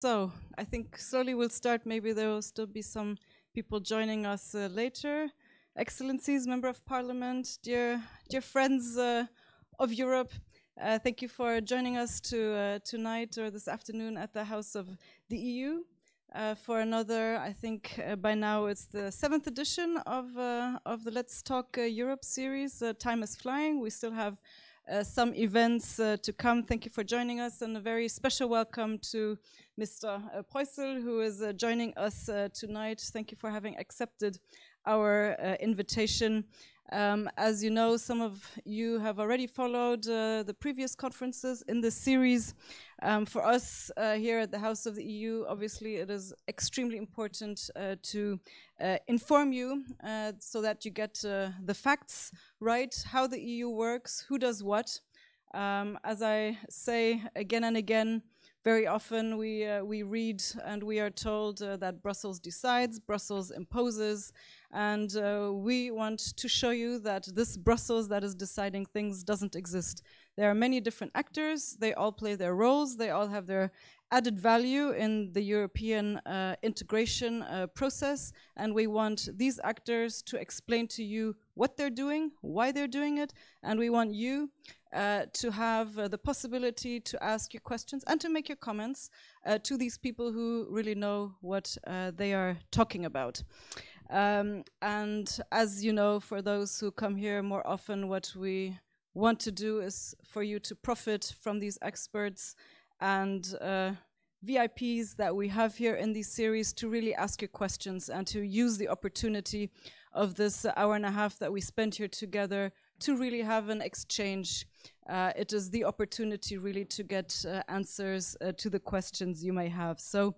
So I think slowly we'll start. Maybe there will still be some people joining us later. Excellencies, Member of Parliament, dear friends of Europe, thank you for joining us tonight or this afternoon at the House of the EU for another, I think by now it's the 7th edition of the Let's Talk Europe series. Time is flying. We still have some events to come. Thank you for joining us, and a very special welcome to Mr. Preußel, who is joining us tonight. Thank you for having accepted our invitation. As you know, some of you have already followed the previous conferences in this series. For us here at the House of the EU, obviously it is extremely important to inform you so that you get the facts right, how the EU works, who does what. As I say again and again, very often we read and we are told that Brussels decides, Brussels imposes, and we want to show you that this Brussels that is deciding things doesn't exist. There are many different actors, they all play their roles, they all have their added value in the European integration process, and we want these actors to explain to you what they're doing, why they're doing it, and we want you to have the possibility to ask your questions and to make your comments to these people who really know what they are talking about. And as you know, for those who come here more often, what we want to do is for you to profit from these experts and VIPs that we have here in this series to really ask your questions and to use the opportunity of this hour and a half that we spent here together to really have an exchange. It is the opportunity really to get answers to the questions you may have. So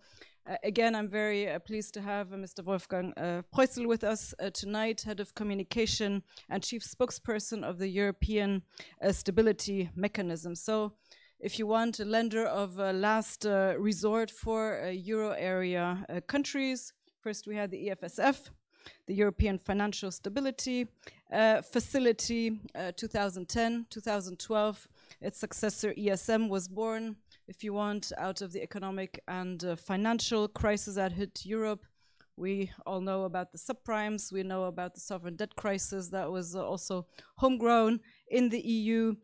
again, I'm very pleased to have Mr. Wolfgang Preußel with us tonight, Head of Communication and Chief Spokesperson of the European Stability Mechanism. So if you want, a lender of last resort for Euro area countries. First we had the EFSF, the European Financial Stability Facility, 2010, 2012. Its successor ESM was born, if you want, out of the economic and financial crisis that hit Europe. We all know about the subprimes, we know about the sovereign debt crisis that was also homegrown in the EU.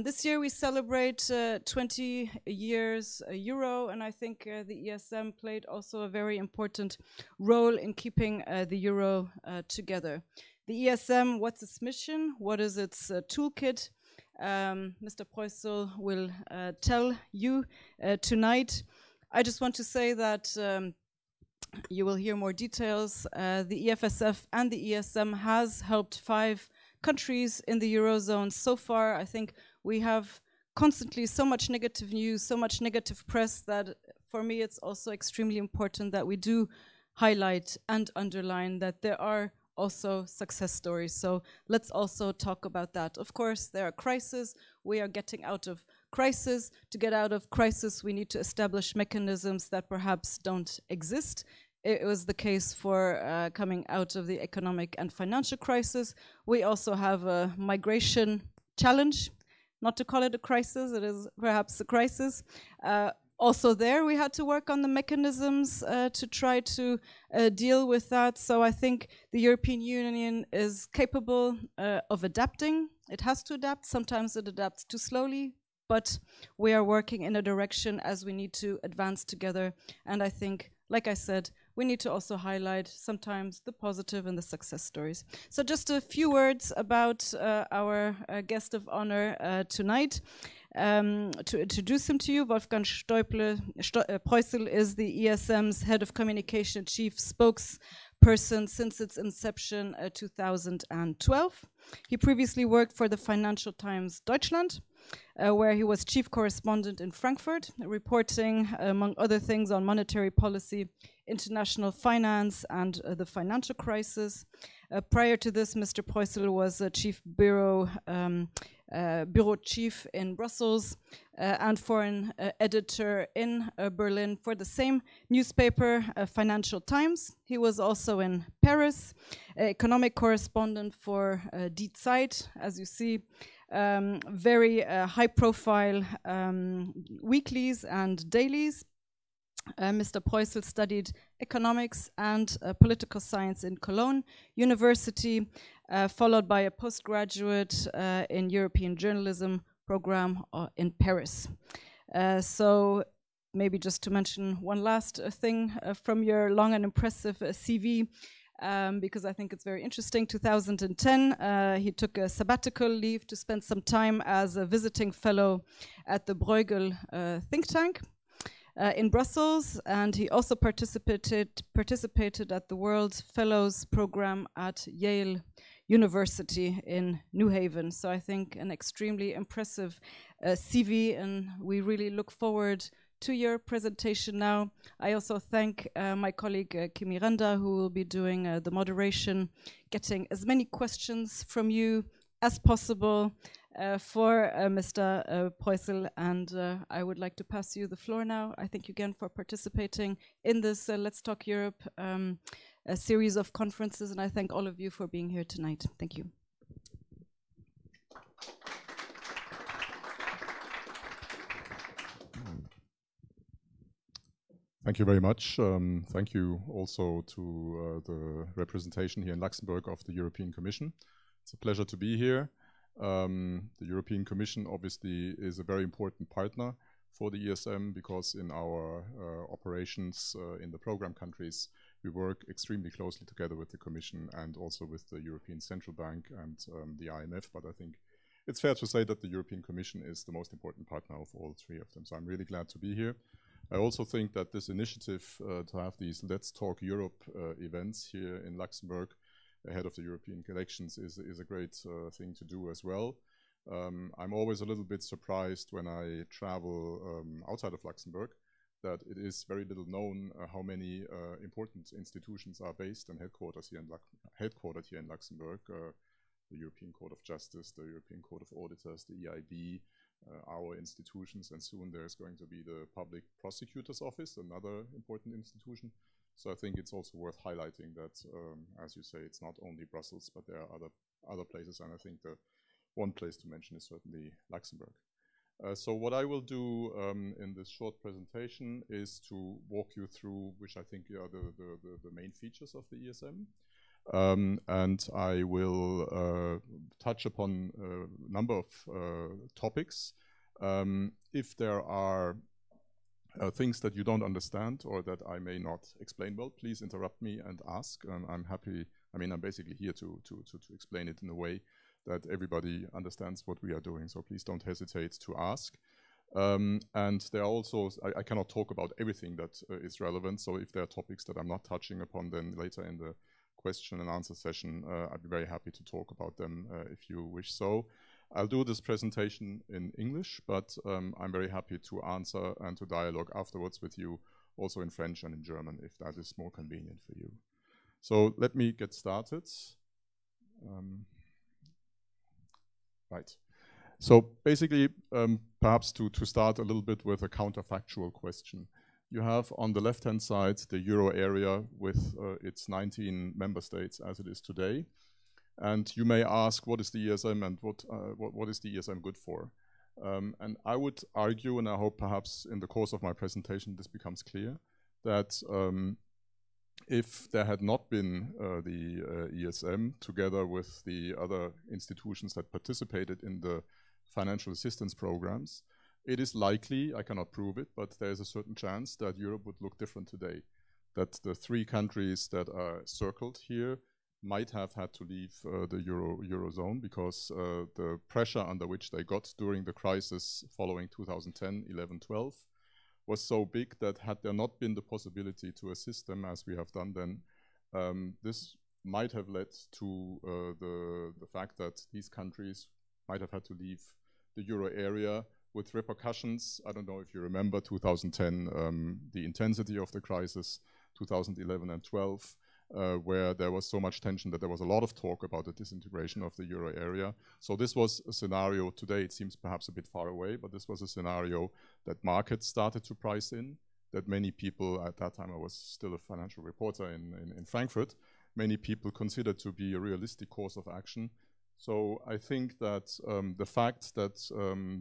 This year we celebrate 20 years Euro, and I think the ESM played also a very important role in keeping the Euro together. The ESM, what's its mission? What is its toolkit? Mr. Preußel will tell you tonight. I just want to say that you will hear more details. The EFSF and the ESM has helped 5 countries in the Eurozone so far. I think we have constantly so much negative news, so much negative press that for me it's also extremely important that we do highlight and underline that there are also success stories. So let's also talk about that. Of course, there are crises. We are getting out of crisis. To get out of crisis, we need to establish mechanisms that perhaps don't exist. It was the case for coming out of the economic and financial crisis. We also have a migration challenge. Not to call it a crisis, it is perhaps a crisis. Also there we had to work on the mechanisms to try to deal with that. So I think the European Union is capable of adapting. It has to adapt. Sometimes it adapts too slowly, but we are working in a direction as we need to advance together. And I think, like I said, we need to also highlight sometimes the positive and the success stories. So just a few words about our guest of honor tonight. To introduce him to you, Wolfgang Preußel is the ESM's Head of Communication, Chief Spokesperson since its inception 2012. He previously worked for the Financial Times Deutschland, where he was chief correspondent in Frankfurt, reporting, among other things, on monetary policy, international finance, and the financial crisis. Prior to this, Mr. Preußel was a chief bureau chief in Brussels and foreign editor in Berlin for the same newspaper, Financial Times. He was also in Paris, economic correspondent for Die Zeit, as you see. Very high-profile weeklies and dailies. Mr. Preußel studied economics and political science in Cologne University, followed by a postgraduate in European journalism program in Paris. So maybe just to mention one last thing from your long and impressive CV, because I think it's very interesting. 2010, he took a sabbatical leave to spend some time as a visiting fellow at the Bruegel think tank in Brussels, and he also participated at the World Fellows Program at Yale University in New Haven. So I think an extremely impressive CV, and we really look forward to your presentation now. I also thank my colleague Kim Miranda, who will be doing the moderation, getting as many questions from you as possible for Mr. Preußel, and I would like to pass you the floor now. I thank you again for participating in this Let's Talk Europe a series of conferences, and I thank all of you for being here tonight. Thank you. Thank you very much. Thank you also to the representation here in Luxembourg of the European Commission. It's a pleasure to be here. The European Commission obviously is a very important partner for the ESM because in our operations in the program countries, we work extremely closely together with the Commission and also with the European Central Bank and the IMF. But I think it's fair to say that the European Commission is the most important partner of all three of them. So I'm really glad to be here. I also think that this initiative to have these Let's Talk Europe events here in Luxembourg ahead of the European elections is a great thing to do as well. I'm always a little bit surprised when I travel outside of Luxembourg that it is very little known how many important institutions are based and headquartered here in Luxembourg. The European Court of Justice, the European Court of Auditors, the EIB, our institutions, and soon there's going to be the Public Prosecutor's Office, another important institution. So I think it's also worth highlighting that, as you say, it's not only Brussels, but there are other places, and I think the one place to mention is certainly Luxembourg. So what I will do in this short presentation is to walk you through, which I think are the main features of the ESM. And I will touch upon a number of topics. If there are things that you don't understand or that I may not explain well, please interrupt me and ask. I'm happy. I mean, I'm basically here to explain it in a way that everybody understands what we are doing. So please don't hesitate to ask. And there are also, I cannot talk about everything that is relevant. So if there are topics that I'm not touching upon, then later in the question and answer session, I'd be very happy to talk about them if you wish so. I'll do this presentation in English, but I'm very happy to answer and to dialogue afterwards with you, also in French and in German, if that is more convenient for you. So let me get started. Right. So basically, perhaps to start a little bit with a counterfactual question. You have on the left-hand side the euro area with its 19 member states as it is today. And you may ask, what is the ESM and what is the ESM good for? And I would argue, and I hope perhaps in the course of my presentation this becomes clear, that if there had not been the ESM together with the other institutions that participated in the financial assistance programs, it is likely, I cannot prove it, but there is a certain chance that Europe would look different today. That the three countries that are circled here might have had to leave the Eurozone because the pressure under which they got during the crisis following 2010, 11, 12 was so big that had there not been the possibility to assist them as we have done then, this might have led to the fact that these countries might have had to leave the euro area with repercussions. I don't know if you remember 2010, the intensity of the crisis, 2011 and 12, where there was so much tension that there was a lot of talk about the disintegration of the euro area. So this was a scenario, today it seems perhaps a bit far away, but this was a scenario that markets started to price in, that many people, at that time I was still a financial reporter in Frankfurt, many people considered to be a realistic course of action. So I think that the fact that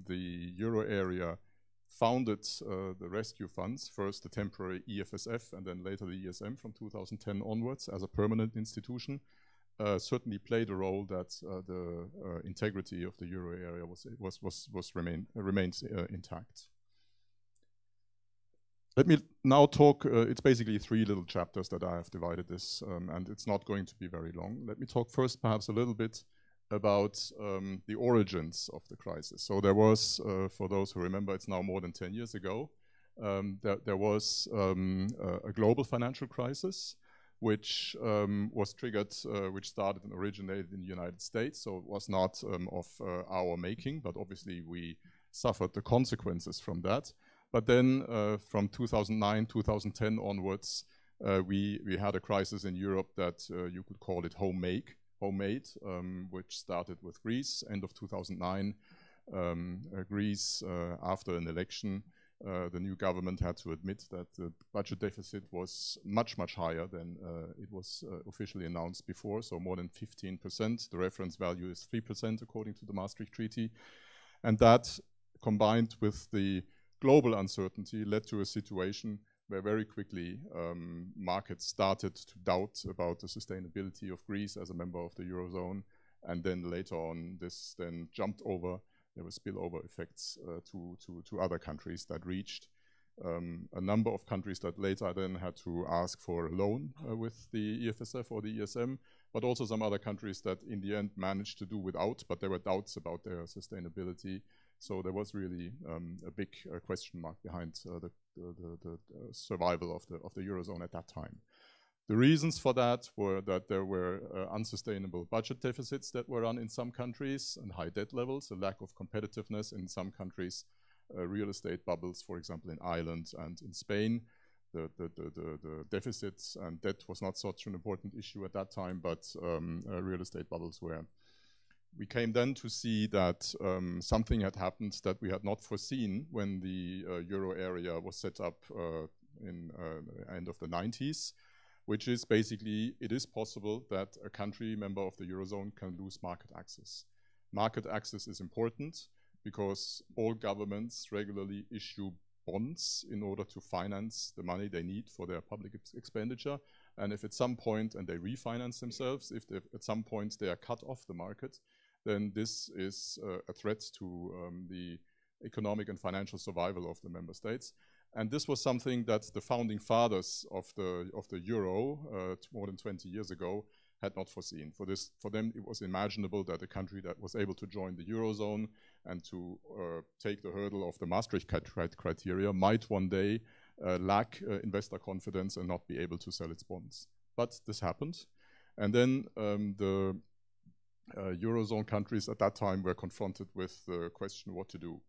the euro area founded the rescue funds, first the temporary EFSF and then later the ESM from 2010 onwards as a permanent institution, certainly played a role that the integrity of the euro area remains intact. Let me now talk, it's basically 3 little chapters that I have divided this, and it's not going to be very long. Let me talk first perhaps a little bit about the origins of the crisis. So there was, for those who remember, it's now more than 10 years ago, there was a global financial crisis which was triggered, which started and originated in the United States. So it was not of our making, but obviously we suffered the consequences from that. But then from 2009, 2010 onwards, we had a crisis in Europe that you could call it homemade, which started with Greece, end of 2009. Greece, after an election, the new government had to admit that the budget deficit was much, much higher than it was officially announced before, so more than 15%. The reference value is 3% according to the Maastricht Treaty. And that, combined with the global uncertainty, led to a situation where very quickly markets started to doubt about the sustainability of Greece as a member of the Eurozone. And then later on, this then jumped over. There were spillover effects to other countries that reached a number of countries that later then had to ask for a loan with the EFSF or the ESM, but also some other countries that in the end managed to do without, but there were doubts about their sustainability. So there was really a big question mark behind the survival of the Eurozone at that time. The reasons for that were that there were unsustainable budget deficits that were run in some countries and high debt levels, a lack of competitiveness in some countries, real estate bubbles, for example, in Ireland and in Spain. The deficits and debt was not such an important issue at that time, but real estate bubbles were. We came then to see that something had happened that we had not foreseen when the euro area was set up in the end of the 90s, which is basically, it is possible that a country member of the Eurozone can lose market access. Market access is important because all governments regularly issue bonds in order to finance the money they need for their public expenditure. And if at some point, and they refinance themselves, if at some point they are cut off the market, then this is a threat to the economic and financial survival of the member states. And this was something that the founding fathers of the euro more than 20 years ago had not foreseen. For them, it was imaginable that a country that was able to join the Eurozone and to take the hurdle of the Maastricht criteria might one day lack investor confidence and not be able to sell its bonds. But this happened. And then the Eurozone countries at that time were confronted with the question what to do.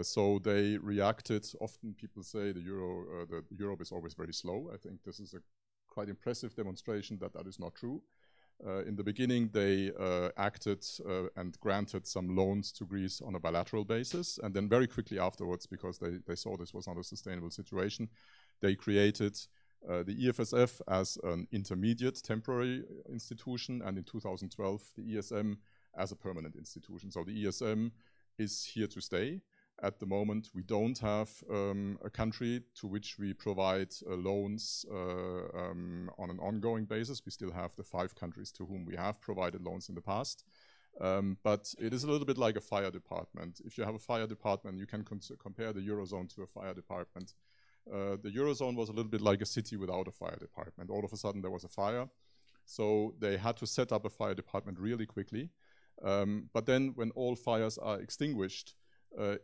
So they reacted. Often people say Europe is always very slow. I think this is a quite impressive demonstration that that is not true. In the beginning, they acted and granted some loans to Greece on a bilateral basis. And then very quickly afterwards, because they saw this was not a sustainable situation, they created the EFSF as an intermediate temporary institution, and in 2012, the ESM as a permanent institution. So the ESM is here to stay. At the moment, we don't have a country to which we provide loans on an ongoing basis. We still have the 5 countries to whom we have provided loans in the past. But it is a little bit like a fire department. If you have a fire department, you can compare the Eurozone to a fire department. The Eurozone was a little bit like a city without a fire department. All of a sudden, there was a fire. So they had to set up a fire department really quickly. But then when all fires are extinguished,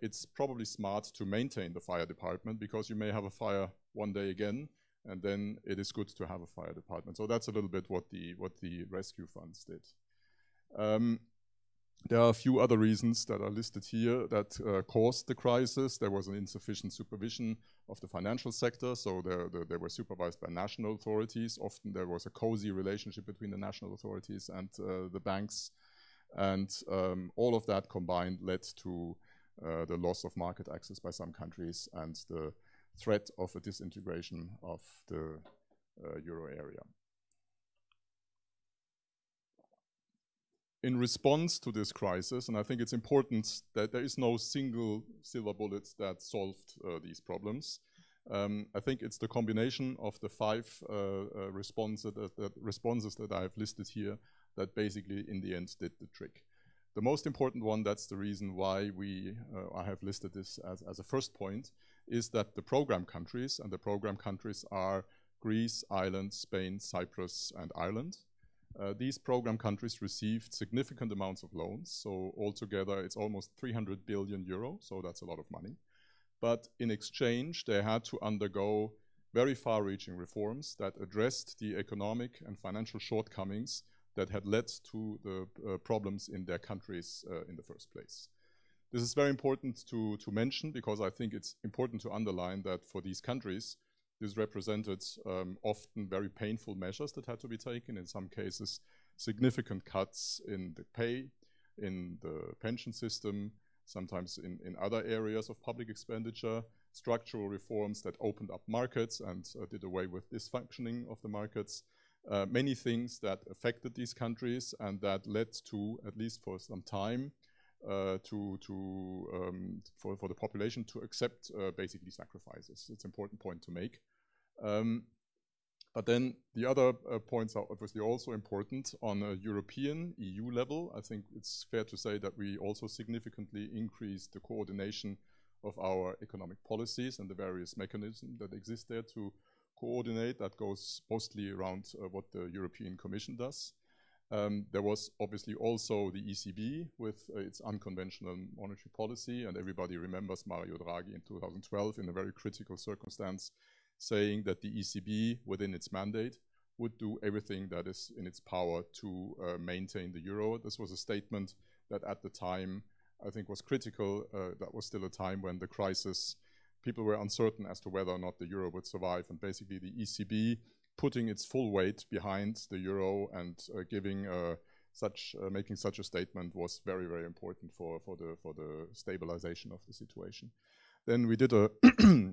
it's probably smart to maintain the fire department because you may have a fire one day again, and then it is good to have a fire department. So that's a little bit what the rescue funds did. There are a few other reasons that are listed here that caused the crisis. There was an insufficient supervision of the financial sector, so they were supervised by national authorities. Often there was a cozy relationship between the national authorities and the banks. And all of that combined led to the loss of market access by some countries and the threat of a disintegration of the euro area. in response to this crisis, and I think it's important that there is no single silver bullet that solved these problems. I think it's the combination of the 5 responses that I have listed here that basically in the end did the trick. The most important one, that's the reason why I have listed this as a first point, is that the program countries, and the program countries are Greece, Ireland, Spain, Cyprus, and Ireland. These program countries received significant amounts of loans, so altogether it's almost 300 billion euro, so that's a lot of money. But in exchange, they had to undergo very far-reaching reforms that addressed the economic and financial shortcomings that had led to the problems in their countries in the first place. This is very important to mention, because I think it's important to underline that for these countries, this represented often very painful measures that had to be taken, in some cases significant cuts in the pay, in the pension system, sometimes in other areas of public expenditure, structural reforms that opened up markets and did away with dysfunctioning of the markets. Many things that affected these countries and that led to, at least for some time, for the population to accept basically sacrifices. It's an important point to make. But then the other points are obviously also important. On a European, EU level, I think it's fair to say that we also significantly increased the coordination of our economic policies and the various mechanisms that exist there to coordinate. That goes mostly around what the European Commission does. There was obviously also the ECB with its unconventional monetary policy, and everybody remembers Mario Draghi in 2012 in a very critical circumstance, saying that the ECB, within its mandate, would do everything that is in its power to maintain the euro. This was a statement that at the time, I think, was critical. That was still a time when the crisis, people were uncertain as to whether or not the euro would survive, and basically the ECB putting its full weight behind the euro and making such a statement was very, very important for the stabilization of the situation. Then we did a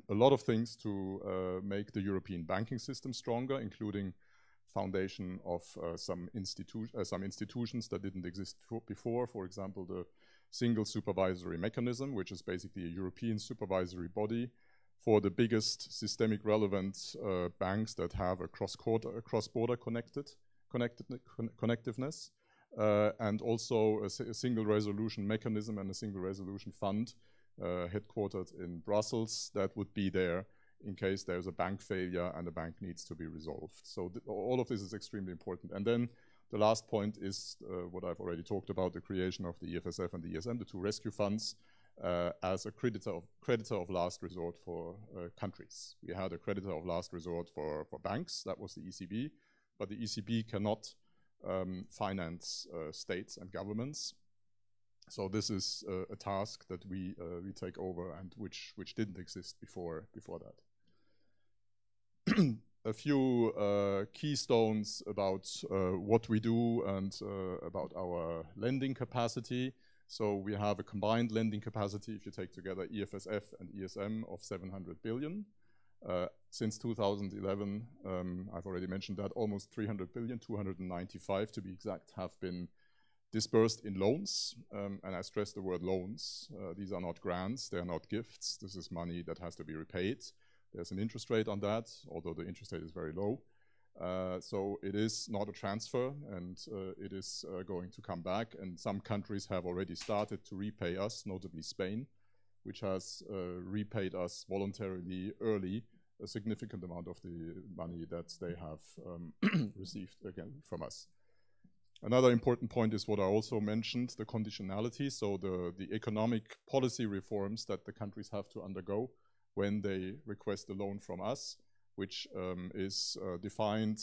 lot of things to make the European banking system stronger, including foundation of some institutions that didn't exist before. For example, the single supervisory mechanism, which is basically a European supervisory body for the biggest systemic relevant banks that have a cross-border connectiveness, and also a single resolution mechanism and a single resolution fund headquartered in Brussels that would be there in case there's a bank failure and the bank needs to be resolved. So all of this is extremely important. And then the last point is what I've already talked about, the creation of the EFSF and the ESM, the two rescue funds, as a creditor of last resort for countries. We had a creditor of last resort for banks, that was the ECB, but the ECB cannot finance states and governments. So this is a task that we take over and which didn't exist before that. A few keystones about what we do and about our lending capacity. So we have a combined lending capacity, if you take together EFSF and ESM, of 700 billion. Since 2011, I've already mentioned that almost 300 billion, 295 to be exact, have been dispersed in loans, and I stress the word loans. These are not grants, they are not gifts. This is money that has to be repaid. There's an interest rate on that, although the interest rate is very low. So it is not a transfer, and it is going to come back. And some countries have already started to repay us, notably Spain, which has repaid us voluntarily early a significant amount of the money that they have received again from us. Another important point is what I also mentioned, the conditionality. So the economic policy reforms that the countries have to undergo when they request a loan from us, which is defined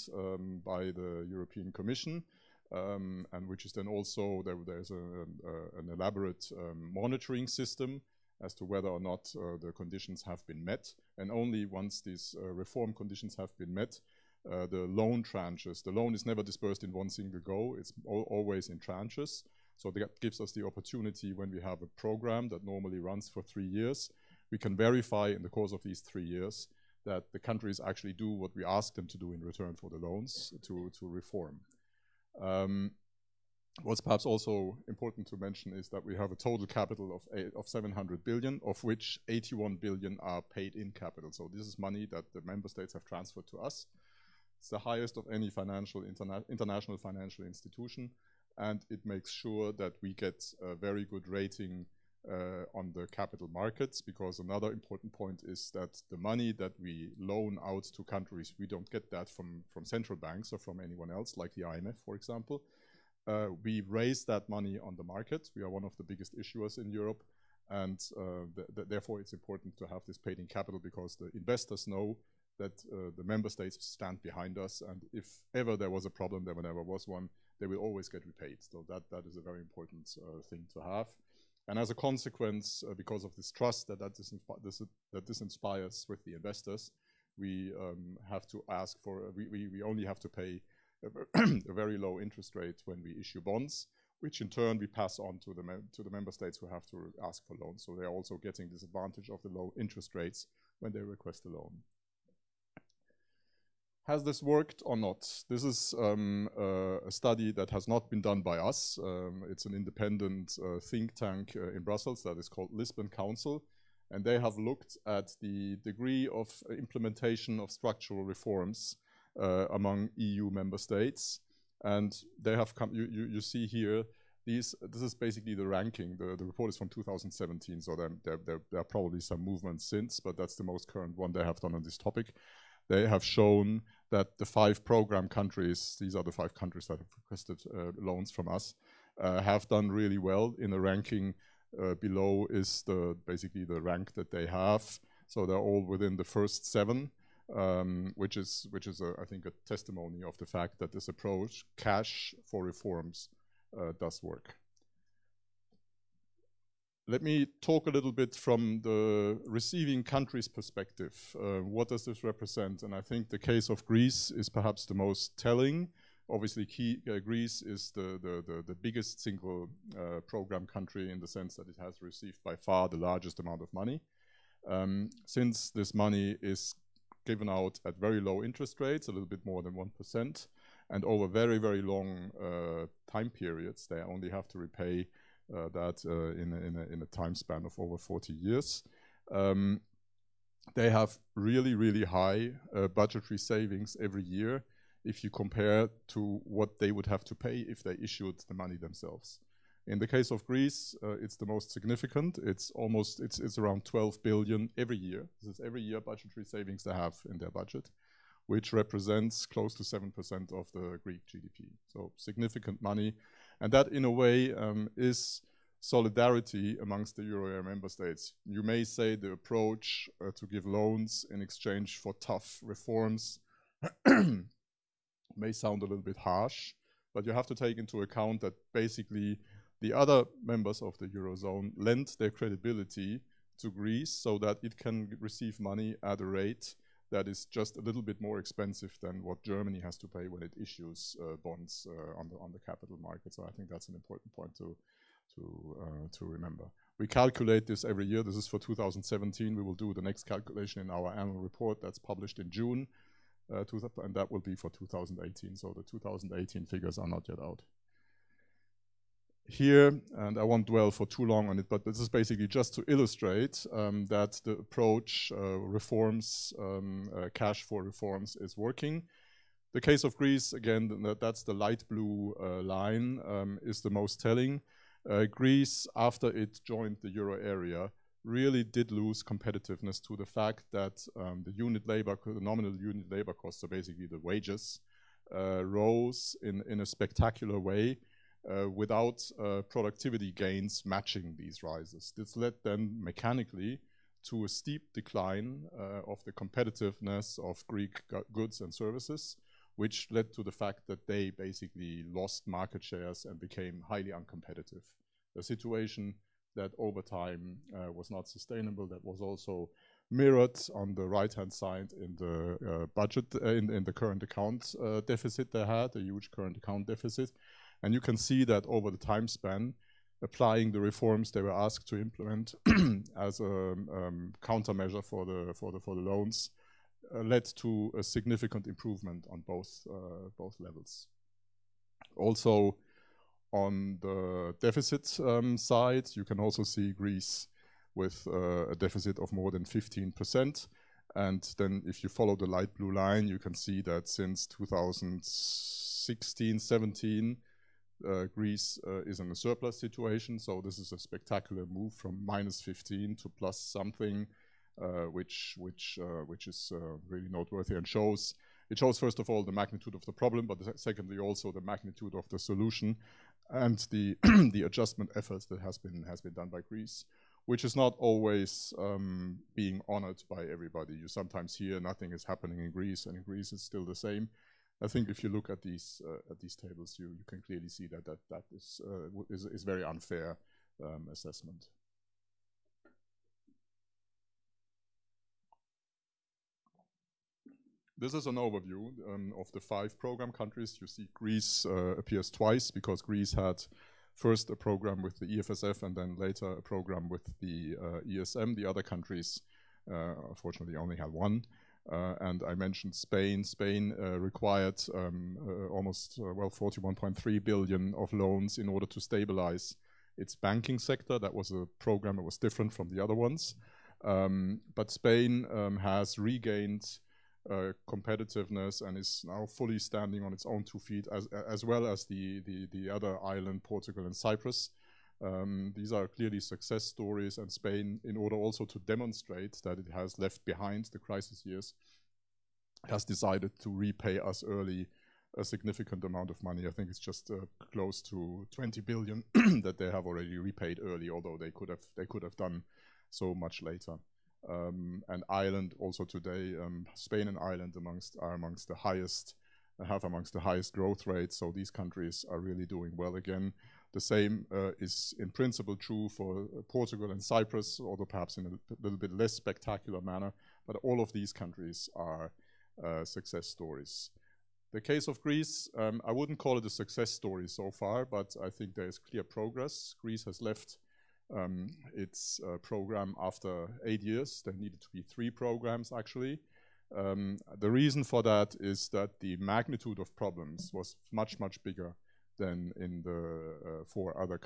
by the European Commission, and which is then also, there's an elaborate monitoring system as to whether or not the conditions have been met. And only once these reform conditions have been met, the loan tranches, the loan is never dispersed in one single go, it's always in tranches. So that gives us the opportunity, when we have a program that normally runs for 3 years, we can verify in the course of these 3 years that the countries actually do what we ask them to do in return for the loans to reform. What's perhaps also important to mention is that we have a total capital of 700 billion, of which 81 billion are paid in capital. So this is money that the member states have transferred to us. It's the highest of any international financial institution, and it makes sure that we get a very good rating on the capital markets, because another important point is that the money that we loan out to countries, we don't get that from central banks or from anyone else, like the IMF, for example. We raise that money on the market. We are one of the biggest issuers in Europe, and therefore it's important to have this paid in capital, because the investors know that the member states stand behind us, and if ever there was a problem, there never was one, they will always get repaid. So that is a very important thing to have. And as a consequence, because of this trust that this inspires with the investors, we have to ask for, we only have to pay a very low interest rate when we issue bonds, which in turn we pass on to the member states who have to ask for loans. So they're also getting this advantage of the low interest rates when they request a loan. Has this worked or not? This is a study that has not been done by us. It's an independent think tank in Brussels that is called Lisbon Council, and they have looked at the degree of implementation of structural reforms among EU member states, and they have come. You see here, this is basically the ranking. The report is from 2017, so there are probably some movements since, but that's the most current one they have done on this topic. They have shown that the 5 program countries, these are the 5 countries that have requested loans from us, have done really well in the ranking. Below is basically the rank that they have. So they're all within the first 7, which is I think a testimony of the fact that this approach, cash for reforms, does work. Let me talk a little bit from the receiving country's perspective. What does this represent? And I think the case of Greece is perhaps the most telling. Obviously, Greece is the biggest single program country in the sense that it has received by far the largest amount of money. Since this money is given out at very low interest rates, a little bit more than 1%, and over very, very long time periods, they only have to repay that in a time span of over 40 years. They have really, really high budgetary savings every year if you compare to what they would have to pay if they issued the money themselves. In the case of Greece, it's the most significant. It's around 12 billion every year. This is every year budgetary savings they have in their budget, which represents close to 7% of the Greek GDP. So significant money. And that, in a way, is solidarity amongst the euro area member states. You may say the approach to give loans in exchange for tough reforms may sound a little bit harsh, but you have to take into account that basically the other members of the Eurozone lent their credibility to Greece so that it can receive money at a rate that is just a little bit more expensive than what Germany has to pay when it issues bonds on the capital market. So I think that's an important point to remember. We calculate this every year. This is for 2017. We will do the next calculation in our annual report that's published in June, and that will be for 2018. So the 2018 figures are not yet out. Here, and I won't dwell for too long on it, but this is basically just to illustrate that the approach reforms, cash for reforms, is working. The case of Greece, again, that's the light blue line, is the most telling. Greece, after it joined the euro area, really did lose competitiveness to the fact that the nominal unit labor costs, so basically the wages, rose in a spectacular way without productivity gains matching these rises. This led then mechanically to a steep decline of the competitiveness of Greek goods and services, which led to the fact that they basically lost market shares and became highly uncompetitive. A situation that over time was not sustainable. That was also mirrored on the right-hand side in the budget, in the current account deficit they had, a huge current account deficit. And you can see that over the time span, applying the reforms they were asked to implement as a countermeasure for the loans led to a significant improvement on both levels. Also, On the deficit side, you can also see Greece with a deficit of more than 15%. And then if you follow the light blue line, you can see that since 2016-17, Greece is in a surplus situation. So this is a spectacular move from -15 to plus something, which is really noteworthy and shows. It shows, first of all, the magnitude of the problem, but secondly also the magnitude of the solution and the the adjustment efforts that has been done by Greece, which is not always being honored by everybody. You sometimes hear nothing is happening in Greece, and in Greece it's still the same. I think if you look at these tables, you can clearly see that is very unfair assessment. This is an overview of the 5 program countries. You see Greece appears twice because Greece had first a program with the EFSF and then later a program with the ESM. The other countries, unfortunately, only had one. And I mentioned Spain. Spain required almost 41.3 billion of loans in order to stabilize its banking sector. That was a program that was different from the other ones. But Spain has regained competitiveness and is now fully standing on its own 2 feet, as well as the other island, Portugal and Cyprus. These are clearly success stories, and Spain, in order also to demonstrate that it has left behind the crisis years, has decided to repay us early a significant amount of money. I think it's just close to 20 billion that they have already repaid early, although they could have done so much later. And Ireland also today, Spain and Ireland are amongst the highest, have amongst the highest growth rates. So these countries are really doing well again. The same is in principle true for Portugal and Cyprus, although perhaps in a little bit less spectacular manner. But all of these countries are success stories. The case of Greece, I wouldn't call it a success story so far, but I think there is clear progress. Greece has left its program after 8 years. There needed to be 3 programs actually. The reason for that is that the magnitude of problems was much bigger than in the 4 other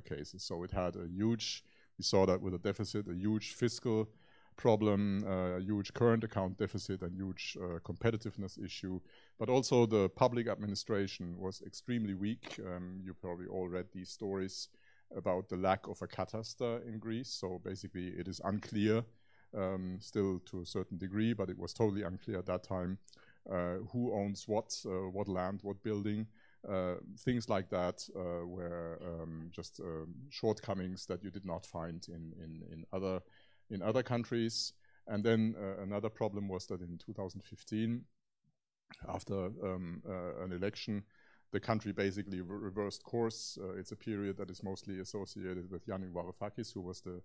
cases. So it had a huge, we saw that with a deficit, a huge fiscal problem, a huge current account deficit, and huge competitiveness issue. But also the public administration was extremely weak. You probably all read these stories about the lack of a cataster in Greece. So basically it is unclear, still to a certain degree, but it was totally unclear at that time, who owns what land, what building. Things like that were just shortcomings that you did not find in other countries. And then another problem was that in 2015, after an election, the country basically reversed course. It's a period that is mostly associated with Yanis Varoufakis, who was the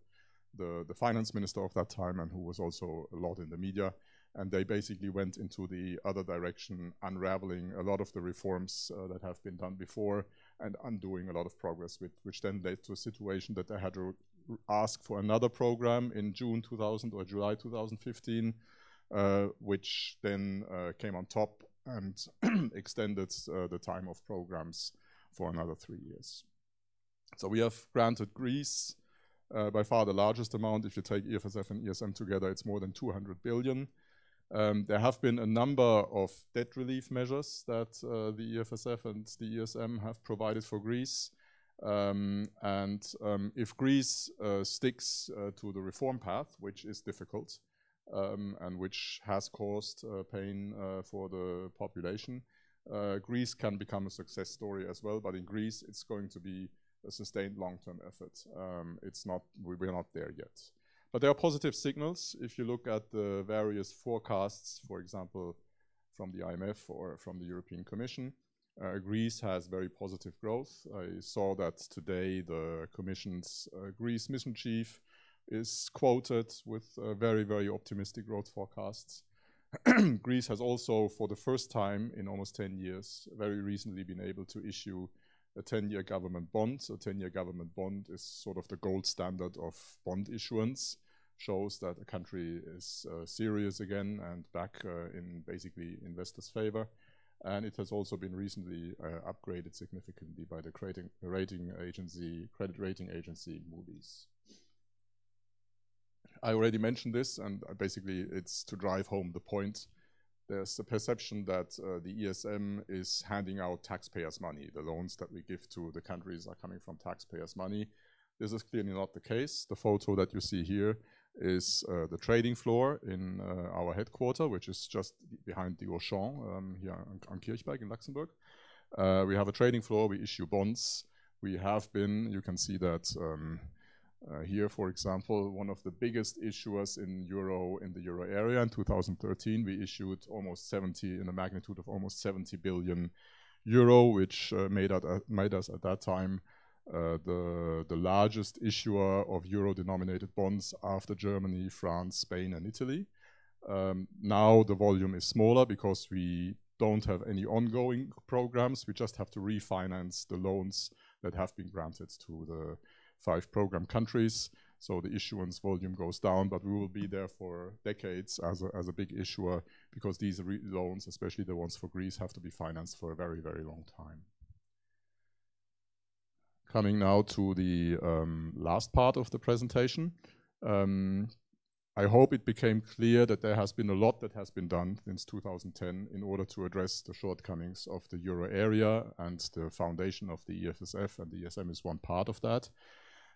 finance minister of that time and who was also a lot in the media. And they basically went into the other direction, unraveling a lot of the reforms that have been done before and undoing a lot of progress, which then led to a situation that they had to ask for another program in June 2000 or July 2015, which then came on top and extended the time of programs for another 3 years. So we have granted Greece by far the largest amount. If you take EFSF and ESM together, it's more than 200 billion. There have been a number of debt relief measures that the EFSF and the ESM have provided for Greece. If Greece sticks to the reform path, which is difficult and which has caused pain for the population, Greece can become a success story as well. But in Greece, it's going to be a sustained long-term effort. We're not there yet. But there are positive signals. If you look at the various forecasts, for example, from the IMF or from the European Commission, Greece has very positive growth. I saw that today the Commission's Greece mission chief is quoted with very optimistic growth forecasts. Greece has also, for the first time in almost 10 years, very recently been able to issue a 10-year government bond. A 10-year government bond is sort of the gold standard of bond issuance, shows that a country is serious again and back in basically investors' favor. and it has also been recently upgraded significantly by the credit rating agency Moody's. I already mentioned this, and basically it's to drive home the point. There's a perception that the ESM is handing out taxpayers' money. The loans that we give to the countries are coming from taxpayers' money. This is clearly not the case. The photo that you see here is the trading floor in our headquarters, which is just behind the Auchan here on Kirchberg in Luxembourg. We have a trading floor, we issue bonds. We have been, you can see that here, for example, one of the biggest issuers in the euro area in 2013. We issued in a magnitude of almost 70 billion euro, which made us at that time the largest issuer of euro-denominated bonds after Germany, France, Spain, and Italy. Now the volume is smaller because we don't have any ongoing programs. We just have to refinance the loans that have been granted to the 5 program countries. So the issuance volume goes down, but we will be there for decades as a big issuer, because these loans, especially the ones for Greece, have to be financed for a very, very long time. Coming now to the last part of the presentation. I hope it became clear that there has been a lot that has been done since 2010 in order to address the shortcomings of the euro area and the foundation of the EFSF, and the ESM is one part of that.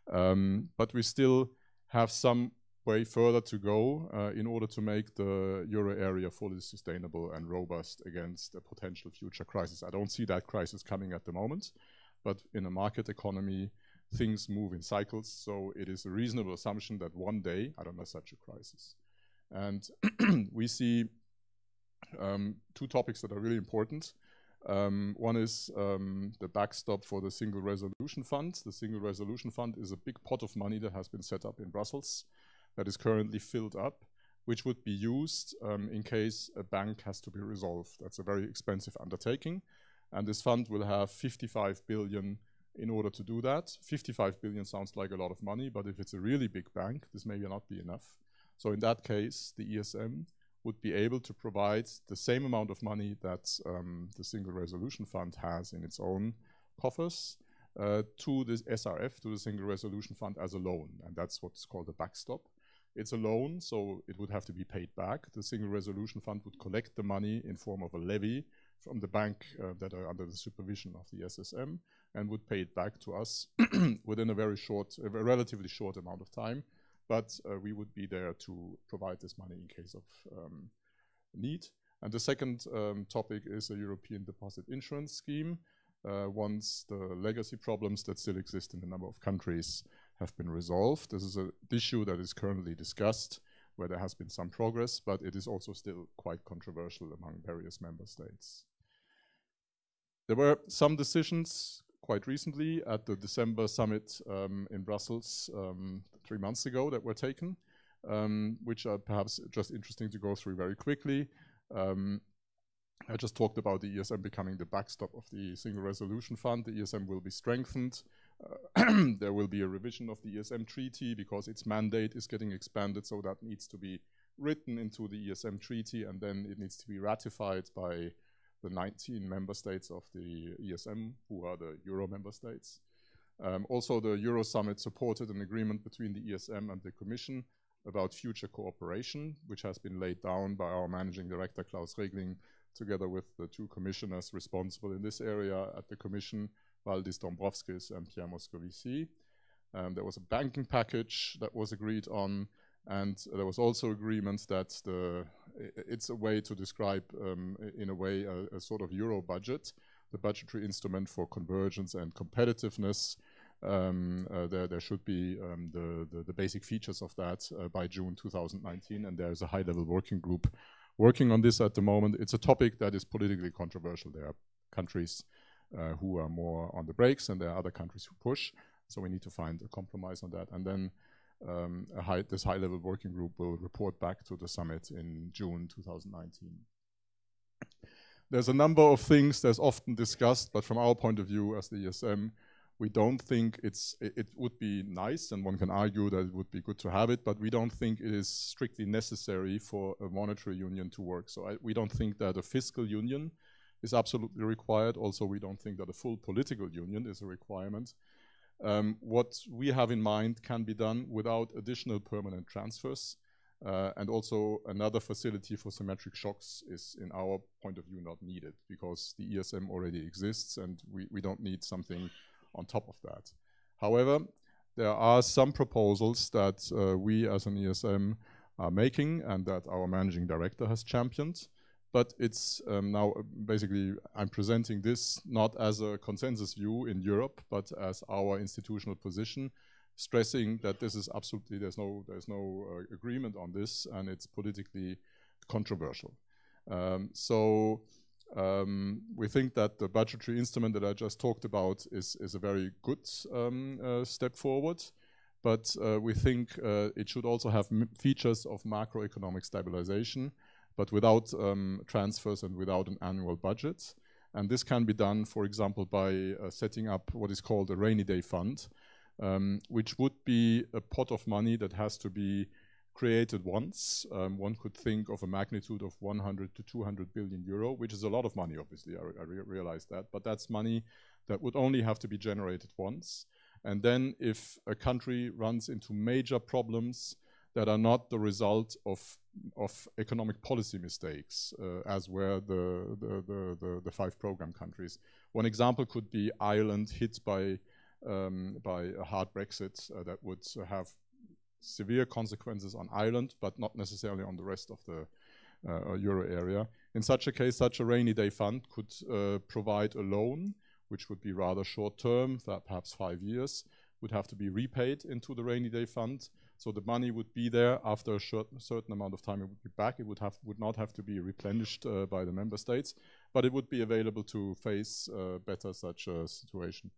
But we still have some way further to go in order to make the euro area fully sustainable and robust against a potential future crisis. I don't see that crisis coming at the moment, but in a market economy, things move in cycles, so it is a reasonable assumption that one day, I don't know, such a crisis. And we see 2 topics that are really important. One is the backstop for the Single Resolution Fund. The Single Resolution Fund is a big pot of money that has been set up in Brussels that is currently filled up, which would be used in case a bank has to be resolved. That's a very expensive undertaking, and this fund will have 55 billion in order to do that. 55 billion sounds like a lot of money, but if it's a really big bank, this may not be enough. So in that case, the ESM would be able to provide the same amount of money that the Single Resolution Fund has in its own coffers to the SRF, to the Single Resolution Fund, as a loan, and that's what's called a backstop. It's a loan, so it would have to be paid back. The Single Resolution Fund would collect the money in form of a levy from the bank that are under the supervision of the SSM, and would pay it back to us within a relatively short amount of time. But we would be there to provide this money in case of need. And the second topic is a European Deposit Insurance Scheme. Once the legacy problems that still exist in a number of countries have been resolved. This is an issue that is currently discussed, where there has been some progress, but it is also still quite controversial among various member states. There were some decisions quite recently at the December summit in Brussels 3 months ago that were taken, which are perhaps just interesting to go through very quickly. I just talked about the ESM becoming the backstop of the Single Resolution Fund. The ESM will be strengthened. There will be a revision of the ESM treaty because its mandate is getting expanded, so that needs to be written into the ESM treaty, and then it needs to be ratified by the 19 member states of the ESM, who are the Euro member states. Also, the Euro Summit supported an agreement between the ESM and the Commission about future cooperation, which has been laid down by our Managing Director, Klaus Regling, together with the 2 commissioners responsible in this area at the Commission, Valdis Dombrovskis and Pierre Moscovici. There was a banking package that was agreed on, and there was also agreement that it's a way to describe, in a way, a sort of Euro budget, the budgetary instrument for convergence and competitiveness. There should be the basic features of that by June 2019, and there's a high-level working group working on this at the moment. It's a topic that is politically controversial. There are countries who are more on the brakes, and there are other countries who push. So we need to find a compromise on that. And then this high-level working group will report back to the summit in June 2019. There's a number of things that's often discussed, but from our point of view as the ESM, we don't think it would be nice, and one can argue that it would be good to have it, but we don't think it is strictly necessary for a monetary union to work. So we don't think that a fiscal union is absolutely required. Also, we don't think that a full political union is a requirement. What we have in mind can be done without additional permanent transfers. And also another facility for symmetric shocks is, in our point of view, not needed, because the ESM already exists and we don't need something on top of that. However, there are some proposals that we as an ESM are making and that our managing director has championed. But it's now basically, I'm presenting this not as a consensus view in Europe, but as our institutional position, stressing that this is absolutely, there's no agreement on this, and it's politically controversial. We think that the budgetary instrument that I just talked about is a very good step forward, but we think it should also have features of macroeconomic stabilization, but without transfers and without an annual budget. And this can be done, for example, by setting up what is called a rainy day fund, which would be a pot of money that has to be created once. One could think of a magnitude of 100 to 200 billion euro, which is a lot of money, obviously, I realize that, but that's money that would only have to be generated once. And then if a country runs into major problems that are not the result of economic policy mistakes, as were the 5 program countries. One example could be Ireland hit by a hard Brexit that would have severe consequences on Ireland, but not necessarily on the rest of the euro area. In such a case, such a rainy day fund could provide a loan, which would be rather short term, that perhaps 5 years, would have to be repaid into the rainy day fund. So the money would be there after a certain amount of time. It would be back. It would not have to be replenished by the member states, but it would be available to face better such a situation.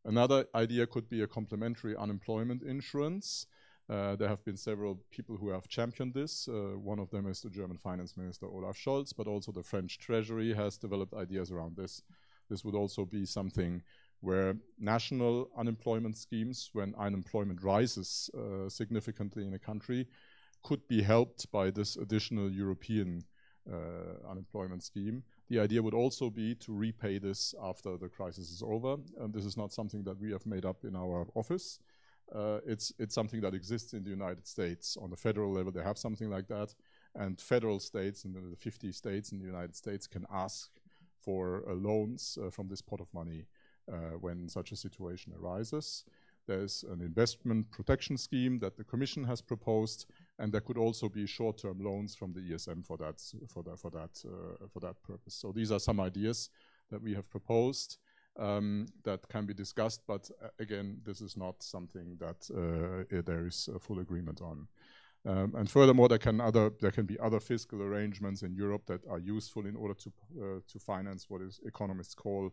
Another idea could be a complementary unemployment insurance. There have been several people who have championed this. One of them is the German finance minister Olaf Scholz, but also the French Treasury has developed ideas around this. This would also be something where national unemployment schemes, when unemployment rises significantly in a country, could be helped by this additional European unemployment scheme. The idea would also be to repay this after the crisis is over. And this is not something that we have made up in our office. It's something that exists in the United States. On the federal level, they have something like that. And federal states, and the 50 states in the United States, can ask for loans from this pot of money when such a situation arises. There's an investment protection scheme that the Commission has proposed, and there could also be short-term loans from the ESM for that purpose. So these are some ideas that we have proposed that can be discussed, but again, this is not something that there is a full agreement on. And furthermore, there can be other fiscal arrangements in Europe that are useful in order to finance what economists call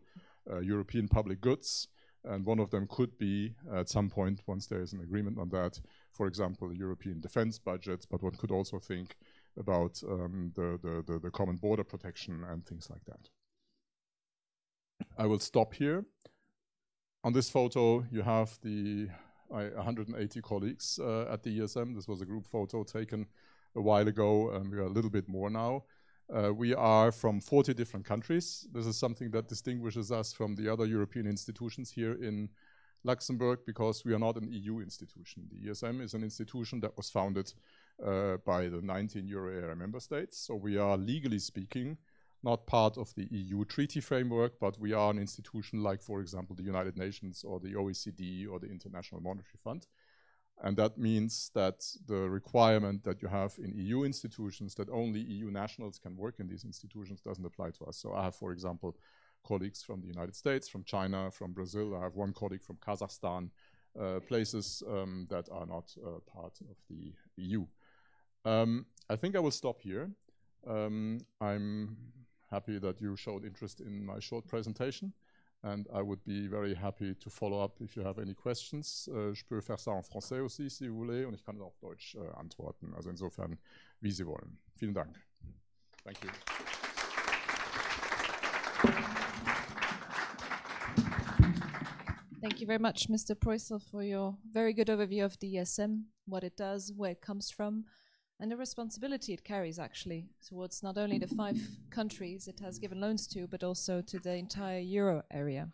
European public goods. And one of them could be, at some point, once there is an agreement on that, for example, the European defense budget, but one could also think about the common border protection and things like that. I will stop here. On this photo, you have the 180 colleagues at the ESM. This was a group photo taken a while ago, and we are a little bit more now. We are from 40 different countries. This is something that distinguishes us from the other European institutions here in Luxembourg, because we are not an EU institution. The ESM is an institution that was founded by the 19 euro area member states. So we are, legally speaking, not part of the EU treaty framework, but we are an institution like, for example, the United Nations or the OECD or the International Monetary Fund. And that means that the requirement that you have in EU institutions that only EU nationals can work in these institutions doesn't apply to us. So I have, for example, colleagues from the United States, from China, from Brazil. I have one colleague from Kazakhstan, places that are not part of the EU. I think I will stop here. I'm happy that you showed interest in my short presentation. And I would be very happy to follow up if you have any questions. Je peux faire ça en français aussi, si vous voulez, und ich kann auch auf Deutsch antworten. Also insofern, wie Sie wollen. Vielen Dank. Thank you. Thank you very much, Mr. Preussel, for your very good overview of the ESM, what it does, where it comes from. and the responsibility it carries actually towards not only the 5 countries it has given loans to, but also to the entire euro area.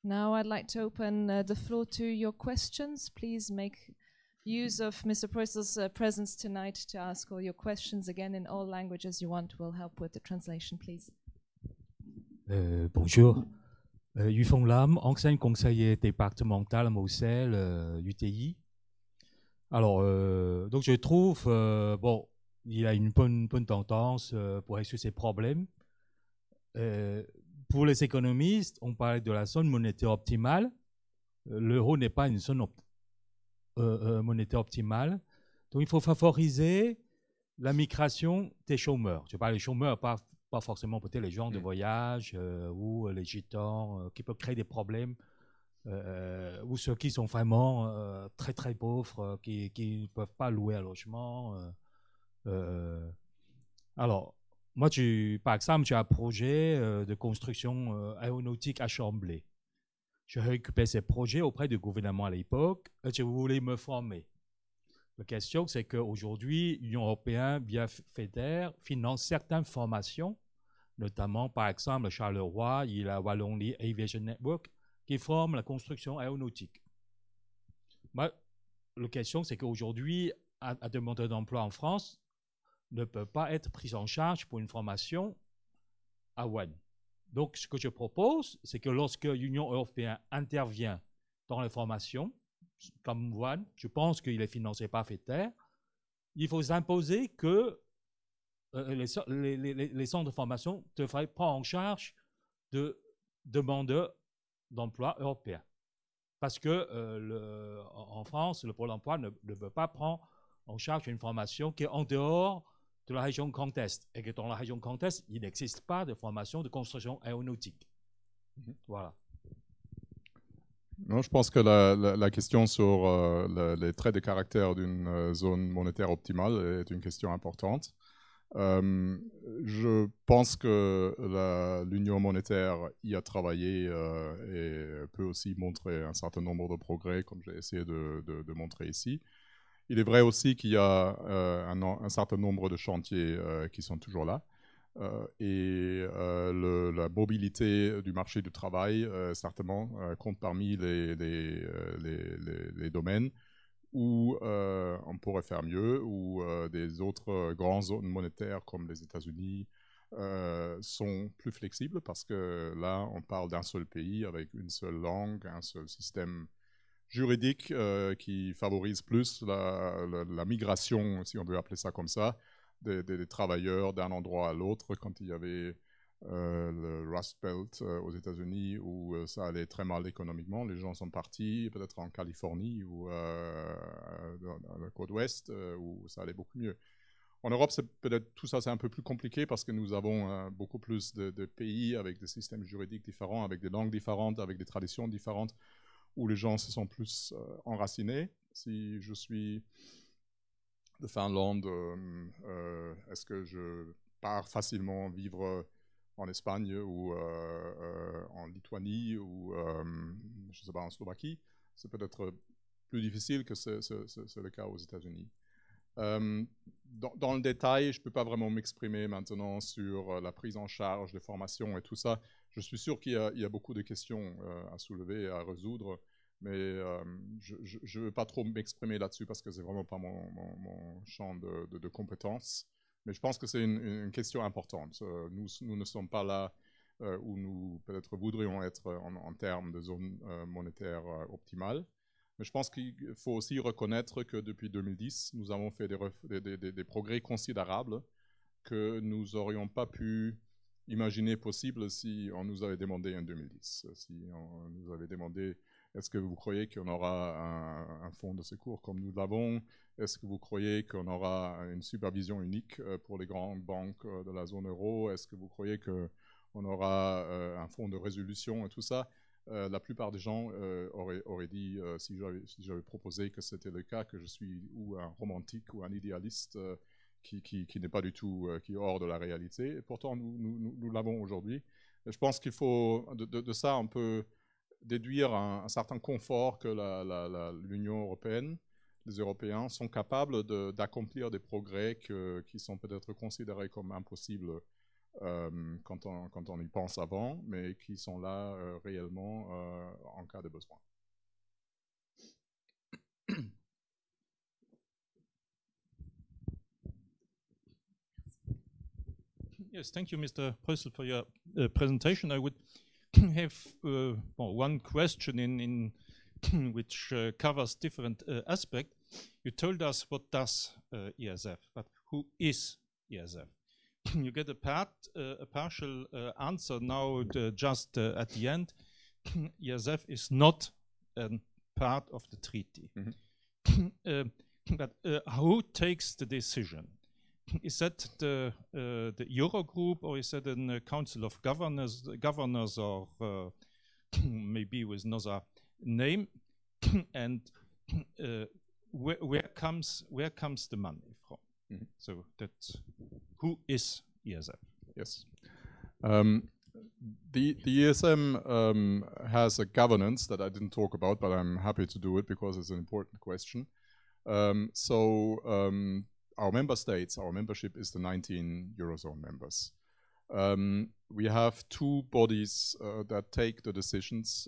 Now I'd like to open the floor to your questions. Please make use of Mr. Purcell's presence tonight to ask all your questions again in all languages you want. We'll help with the translation, please. Bonjour. Yufeng Lam, ancien conseiller départemental à Moselle, UTI. Alors, donc je trouve, bon, il a une bonne tendance pour résoudre ces problèmes. Pour les économistes, on parle de la zone monétaire optimale. L'euro n'est pas une zone monétaire optimale. Donc, il faut favoriser la migration des chômeurs. Je parle des chômeurs, pas forcément peut-être les gens de voyage ou les gitans qui peuvent créer des problèmes ou ceux qui sont vraiment très très pauvres, qui ne peuvent pas louer un logement. Alors, moi, par exemple, j'ai un projet de construction aéronautique à Chambly. J'ai récupéré ces projets auprès du gouvernement à l'époque et je voulais me former. La question, c'est qu'aujourd'hui, l'Union européenne, via FEDER, finance certaines formations, notamment, par exemple, Charleroi, il y a la Wallonie Aviation Network, qui forme la construction aéronautique. La question, c'est qu'aujourd'hui, un demandeur d'emploi en France ne peut pas être pris en charge pour une formation à WAN. Donc, ce que je propose, c'est que lorsque l'Union européenne intervient dans les formations, comme WAN, je pense qu'il est financé par FEDER, il faut imposer que les centres de formation devraient prendre en charge de demandeurs d'emploi européens. Parce que en France, le Pôle emploi ne veut pas prendre en charge une formation qui est en dehors de la région Grand Est. Et que dans la région Grand Est, il n'existe pas de formation de construction aéronautique. Voilà. Non, je pense que la question sur les traits de caractère d'une zone monétaire optimale est une question importante. Je pense que l'Union monétaire y a travaillé et peut aussi montrer un certain nombre de progrès, comme j'ai essayé de montrer ici. Il est vrai aussi qu'il y a un certain nombre de chantiers qui sont toujours là. La mobilité du marché du travail, certainement, compte parmi les domaines où on pourrait faire mieux, où des autres grandes zones monétaires comme les États-Unis sont plus flexibles, parce que là, on parle d'un seul pays avec une seule langue, un seul système juridique qui favorise plus la migration, si on veut appeler ça comme ça, des travailleurs d'un endroit à l'autre. Quand il y avait le Rust Belt aux États-Unis où ça allait très mal économiquement, les gens sont partis peut-être en Californie ou dans la côte ouest où ça allait beaucoup mieux. En Europe, peut-être tout ça c'est un peu plus compliqué parce que nous avons beaucoup plus de pays avec des systèmes juridiques différents, avec des langues différentes, avec des traditions différentes, où les gens se sont plus enracinés. Si je suis de Finlande, est-ce que je pars facilement vivre en Espagne ou en Lituanie ou je sais pas, en Slovaquie? C'est peut-être plus difficile que c'est le cas aux États-Unis. Dans le détail, je ne peux pas vraiment m'exprimer maintenant sur la prise en charge des formations et tout ça. Je suis sûr qu'il y a beaucoup de questions à soulever et à résoudre, mais je ne veux pas trop m'exprimer là-dessus parce que ce n'est vraiment pas mon champ de compétences. Mais je pense que c'est une question importante. Nous ne sommes pas là où nous peut-être voudrions être en termes de zone monétaire optimale. Mais je pense qu'il faut aussi reconnaître que depuis 2010, nous avons fait des progrès considérables que nous n'aurions pas pu imaginer possible si on nous avait demandé en 2010. Si on nous avait demandé, est-ce que vous croyez qu'on aura un fonds de secours comme nous l'avons? Est-ce que vous croyez qu'on aura une supervision unique pour les grandes banques de la zone euro? Est-ce que vous croyez qu'on aura un fonds de résolution et tout ça? La plupart des gens auraient dit, si j'avais proposé que c'était le cas, que je suis ou un romantique ou un idéaliste qui n'est pas du tout, qui est hors de la réalité. Et pourtant, nous l'avons aujourd'hui. Et je pense qu'il faut, de ça, on peut déduire un certain confort que l'Union européenne, les Européens sont capables d'accomplir des progrès qui sont peut-être considérés comme impossibles quand on y pense avant, mais qui sont là réellement en cas de besoin. Yes, thank you, Mr. Preussel, for your presentation. I would have one question in which covers different aspects. You told us what does ESF, but who is ESF? You get a partial answer now just at the end. ESF is not a part of the treaty. Mm-hmm. But who takes the decision? Is that the Eurogroup, or is that a Council of Governors, or maybe with another name? And where comes the money from? Mm-hmm. So that's who is ESF? Yes. The ESM has a governance that I didn't talk about, but I'm happy to do it because it's an important question. Our member states, our membership is the 19 Eurozone members. We have two bodies that take the decisions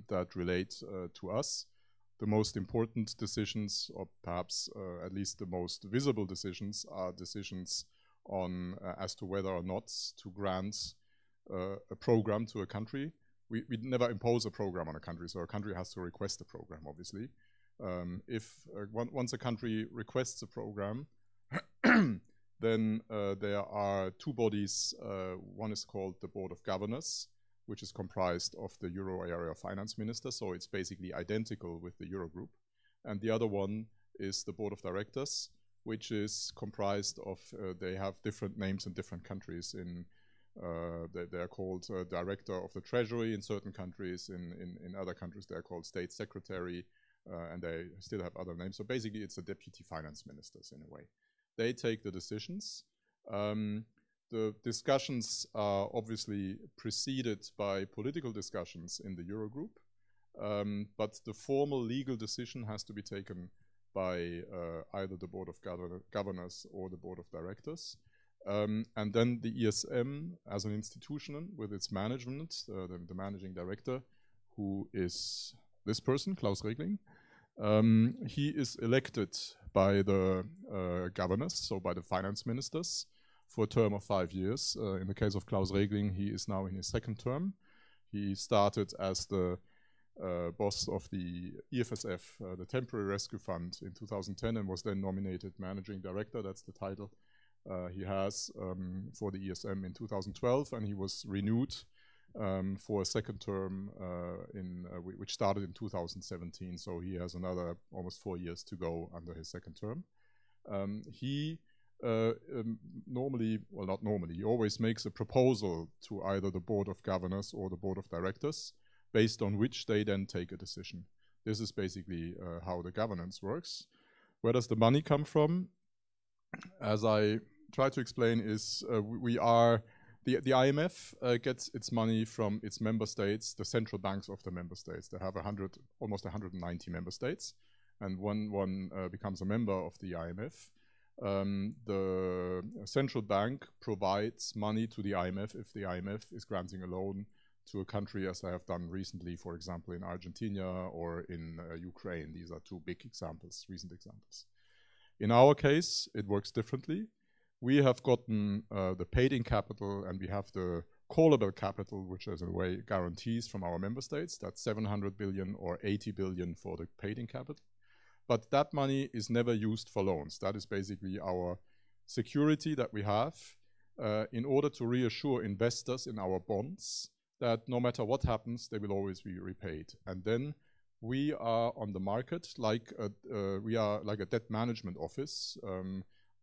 that relate to us. The most important decisions, or perhaps at least the most visible decisions, are decisions on as to whether or not to grant a program to a country. We never impose a program on a country, so a country has to request a program, obviously. Once a country requests a program, then there are two bodies. One is called the Board of Governors, which is comprised of the Euro area finance ministers, so it's basically identical with the Eurogroup. And the other one is the Board of Directors, which is comprised of, they have different names in different countries. They are called Director of the Treasury in certain countries. In other countries, they are called State Secretary, and they still have other names. So basically, it's the Deputy Finance Ministers in a way. They take the decisions. The discussions are obviously preceded by political discussions in the Eurogroup, but the formal legal decision has to be taken by either the Board of Governors or the Board of Directors. And then the ESM as an institution with its management, the managing director, who is this person, Klaus Regling. He is elected by the governors, so by the finance ministers, for a term of 5 years. In the case of Klaus Regling, he is now in his second term. He started as the boss of the EFSF, the Temporary Rescue Fund, in 2010, and was then nominated managing director. That's the title he has for the ESM in 2012, and he was renewed for a second term which started in 2017, so he has another almost 4 years to go under his second term. He normally, well, not normally, he always makes a proposal to either the Board of Governors or the Board of Directors, based on which they then take a decision. This is basically how the governance works. Where does the money come from? As I try to explain, is the IMF gets its money from its member states, the central banks of the member states. They have almost 190 member states, and one becomes a member of the IMF. The central bank provides money to the IMF if the IMF is granting a loan to a country, as I have done recently, for example, in Argentina or in Ukraine. These are two big examples, recent examples. In our case, it works differently. We have gotten the paid-in capital, and we have the callable capital, which is in a way guarantees from our member states. That's 700 billion or 80 billion for the paid-in capital. But that money is never used for loans. That is basically our security that we have in order to reassure investors in our bonds that no matter what happens, they will always be repaid. And then we are on the market we are like a debt management office.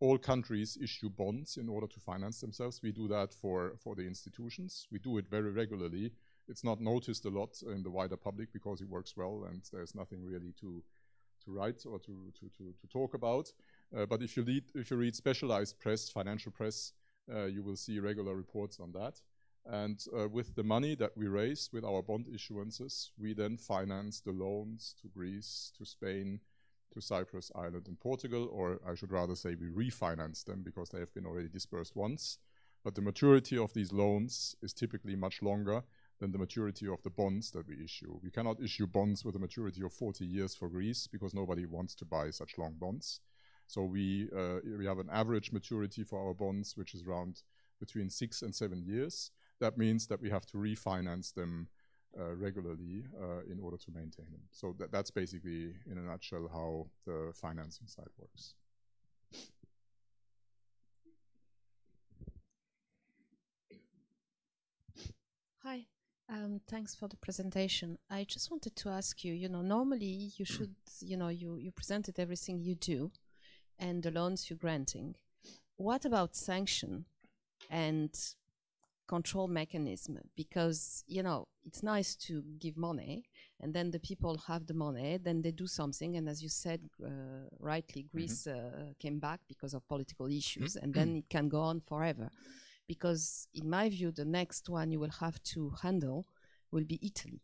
All countries issue bonds in order to finance themselves. We do that for the institutions. We do it very regularly. It's not noticed a lot in the wider public because it works well and there's nothing really to write or to talk about. But if you read specialized press, financial press, you will see regular reports on that. And with the money that we raise with our bond issuances, we then finance the loans to Greece, to Spain, to Cyprus, Ireland, and Portugal, or I should rather say we refinance them because they have been already dispersed once. But the maturity of these loans is typically much longer than the maturity of the bonds that we issue. We cannot issue bonds with a maturity of 40 years for Greece because nobody wants to buy such long bonds. So we have an average maturity for our bonds, which is around between 6 and 7 years. That means that we have to refinance them regularly in order to maintain them. So that's basically, in a nutshell, how the financing side works. Hi, thanks for the presentation. I just wanted to ask you, normally you should, you presented everything you do and the loans you're granting. What about sanction and control mechanism? Because, it's nice to give money and then the people have the money, then they do something. And as you said, rightly, Greece came back because of political issues and then it can go on forever. Because in my view, the next one you will have to handle will be Italy.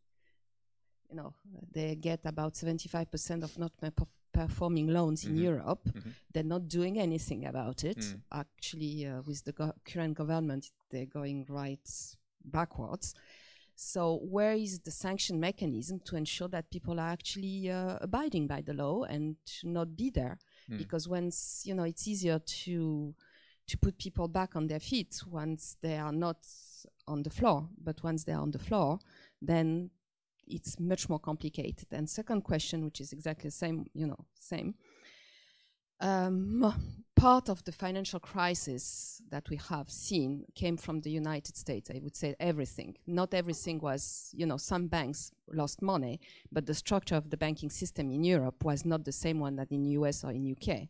They get about 75% of not performing loans in Europe. They're not doing anything about it. Actually, with the current government, they're going right backwards. So where is the sanction mechanism to ensure that people are actually abiding by the law and to not be there? Because once, it's easier to put people back on their feet once they are not on the floor. But once they're on the floor, then it's much more complicated. And second question, which is exactly the same, same. Part of the financial crisis that we have seen came from the United States. I would say everything. Not everything was, some banks lost money, but the structure of the banking system in Europe was not the same one that in US or in UK.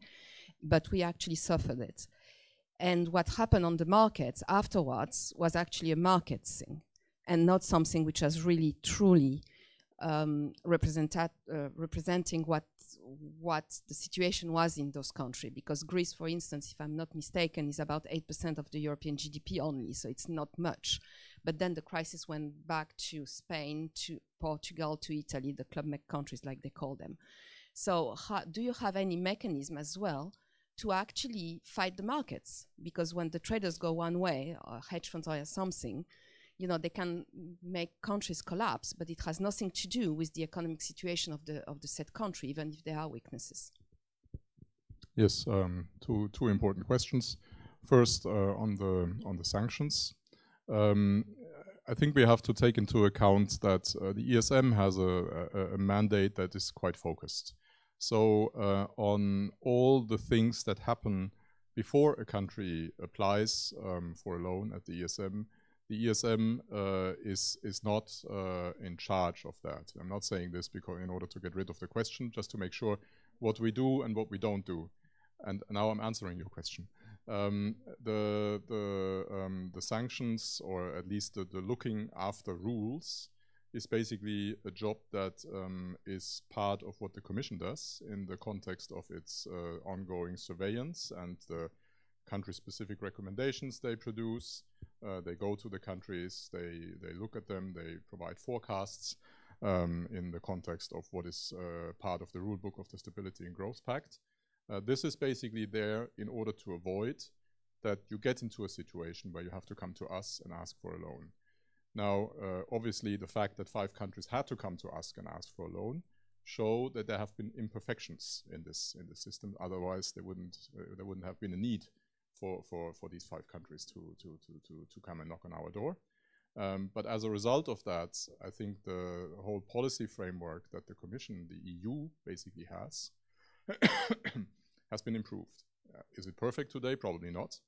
But we actually suffered it. And what happened on the markets afterwards was actually a market thing and not something which was really, truly representing what the situation was in those countries. Because Greece, for instance, if I'm not mistaken, is about 8% of the European GDP only, so it's not much. But then the crisis went back to Spain, to Portugal, to Italy, the club countries like they call them. So do you have any mechanism as well to actually fight the markets? Because when the traders go one way, or hedge funds or something, they can make countries collapse, but it has nothing to do with the economic situation of the said country, even if there are weaknesses. Yes, two important questions. First, on the sanctions. I think we have to take into account that the ESM has a mandate that is quite focused. So on all the things that happen before a country applies for a loan at the ESM is not in charge of that. I'm not saying this because in order to get rid of the question, just to make sure what we do and what we don't do. And now I'm answering your question. The sanctions, or at least the looking after rules, is basically a job that is part of what the Commission does in the context of its ongoing surveillance and the country-specific recommendations they produce. They go to the countries, they look at them, they provide forecasts in the context of what is part of the rule book of the Stability and Growth Pact. This is basically there in order to avoid that you get into a situation where you have to come to us and ask for a loan. Now, obviously, the fact that 5 countries had to come to us and ask for a loan show that there have been imperfections in this system. Otherwise, there wouldn't have been a need for these 5 countries to come and knock on our door. But as a result of that, I think the whole policy framework that the Commission, the EU, basically has been improved. Is it perfect today? Probably not.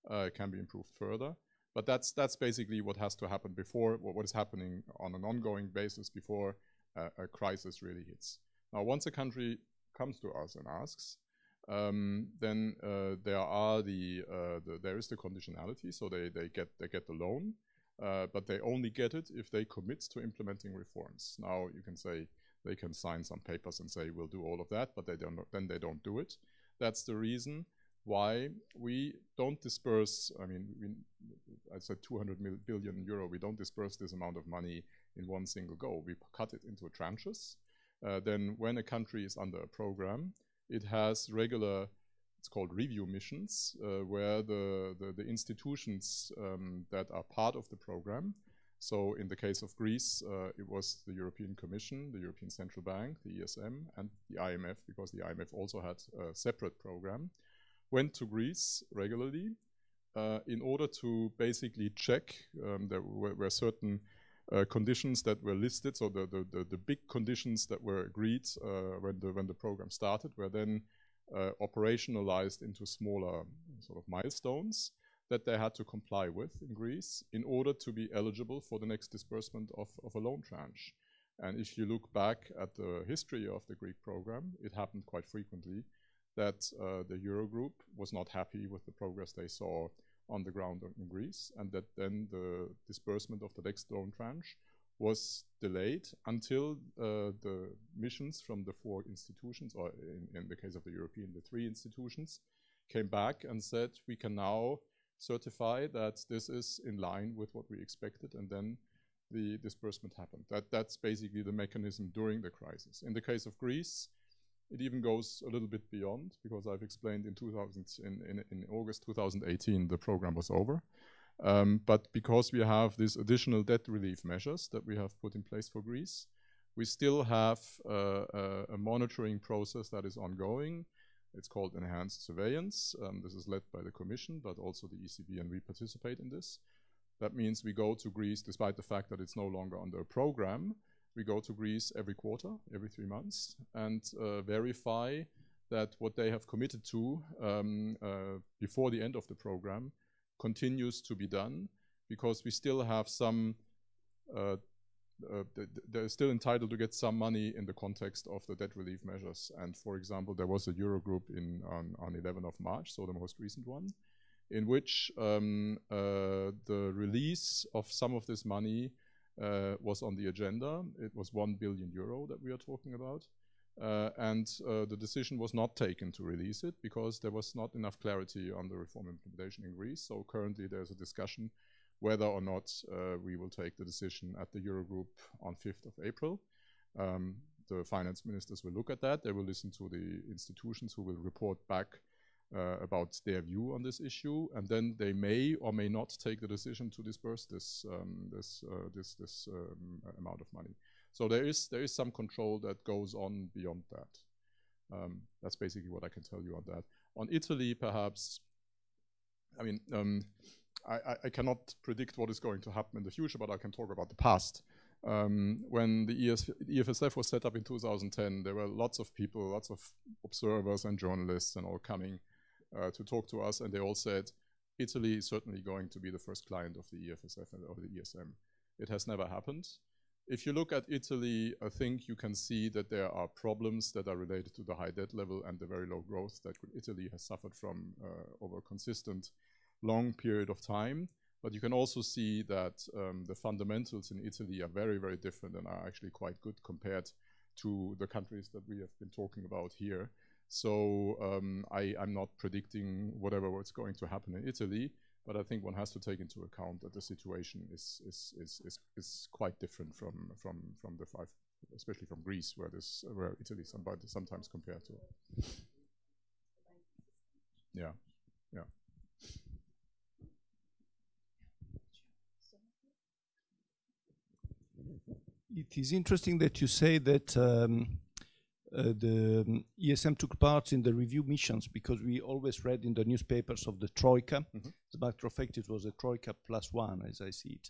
It can be improved further. But that's basically what has to happen before, what is happening on an ongoing basis before a crisis really hits. Now, once a country comes to us and asks, then there is the conditionality, so they get the loan, but they only get it if they commit to implementing reforms. Now, you can say they can sign some papers and say we'll do all of that, but then they don't do it. That's the reason why we don't disperse. I mean, I said 200 billion euro. We don't disperse this amount of money in one single go. We cut it into tranches. Then when a country is under a program, it has regular, it's called review missions, where the institutions that are part of the program, so in the case of Greece, it was the European Commission, the European Central Bank, the ESM, and the IMF, because the IMF also had a separate program, went to Greece regularly in order to basically check. There were certain conditions that were listed, so the big conditions that were agreed when the program started were then operationalized into smaller sort of milestones that they had to comply with in Greece in order to be eligible for the next disbursement of a loan tranche. And if you look back at the history of the Greek program, it happened quite frequently that the Eurogroup was not happy with the progress they saw on the ground in Greece, and that then the disbursement of the next loan tranche was delayed until the missions from the 4 institutions, or in the case of the European, the 3 institutions, came back and said, we can now certify that this is in line with what we expected, and then the disbursement happened. That's basically the mechanism during the crisis. In the case of Greece, it even goes a little bit beyond, because I've explained in August 2018 the program was over. But because we have these additional debt relief measures that we have put in place for Greece, we still have a monitoring process that is ongoing. It's called enhanced surveillance. This is led by the Commission, but also the ECB, and we participate in this. That means we go to Greece, despite the fact that it's no longer under a program. We go to Greece every quarter, every 3 months, and verify that what they have committed to before the end of the program continues to be done, because we still have some, they're still entitled to get some money in the context of the debt relief measures. And for example, there was a Eurogroup on 11th of March, so the most recent one, in which the release of some of this money was on the agenda. It was €1 billion that we are talking about. And the decision was not taken to release it because there was not enough clarity on the reform implementation in Greece. So currently there's a discussion whether or not we will take the decision at the Eurogroup on 5th of April. The finance ministers will look at that. They will listen to the institutions who will report back about their view on this issue, and then they may or may not take the decision to disburse this amount of money. So there is some control that goes on beyond that. That's basically what I can tell you on that. On Italy, perhaps, I mean, I cannot predict what is going to happen in the future, but I can talk about the past. When the EFSF was set up in 2010, there were lots of people, lots of observers and journalists and all coming to talk to us, and they all said, Italy is certainly going to be the first client of the EFSF and of the ESM. It has never happened. If you look at Italy, I think you can see that there are problems that are related to the high debt level and the very low growth that Italy has suffered from over a consistent long period of time. But you can also see that the fundamentals in Italy are very, very different and are actually quite good compared to the countries that we have been talking about here. So I'm not predicting what's going to happen in Italy, but I think one has to take into account that the situation is quite different from the 5, especially from Greece, where Italy sometimes compared to. Yeah, yeah. It is interesting that you say that the ESM took part in the review missions, because we always read in the newspapers of the Troika. Mm-hmm. As a matter of fact, it was a Troika +1, as I see it.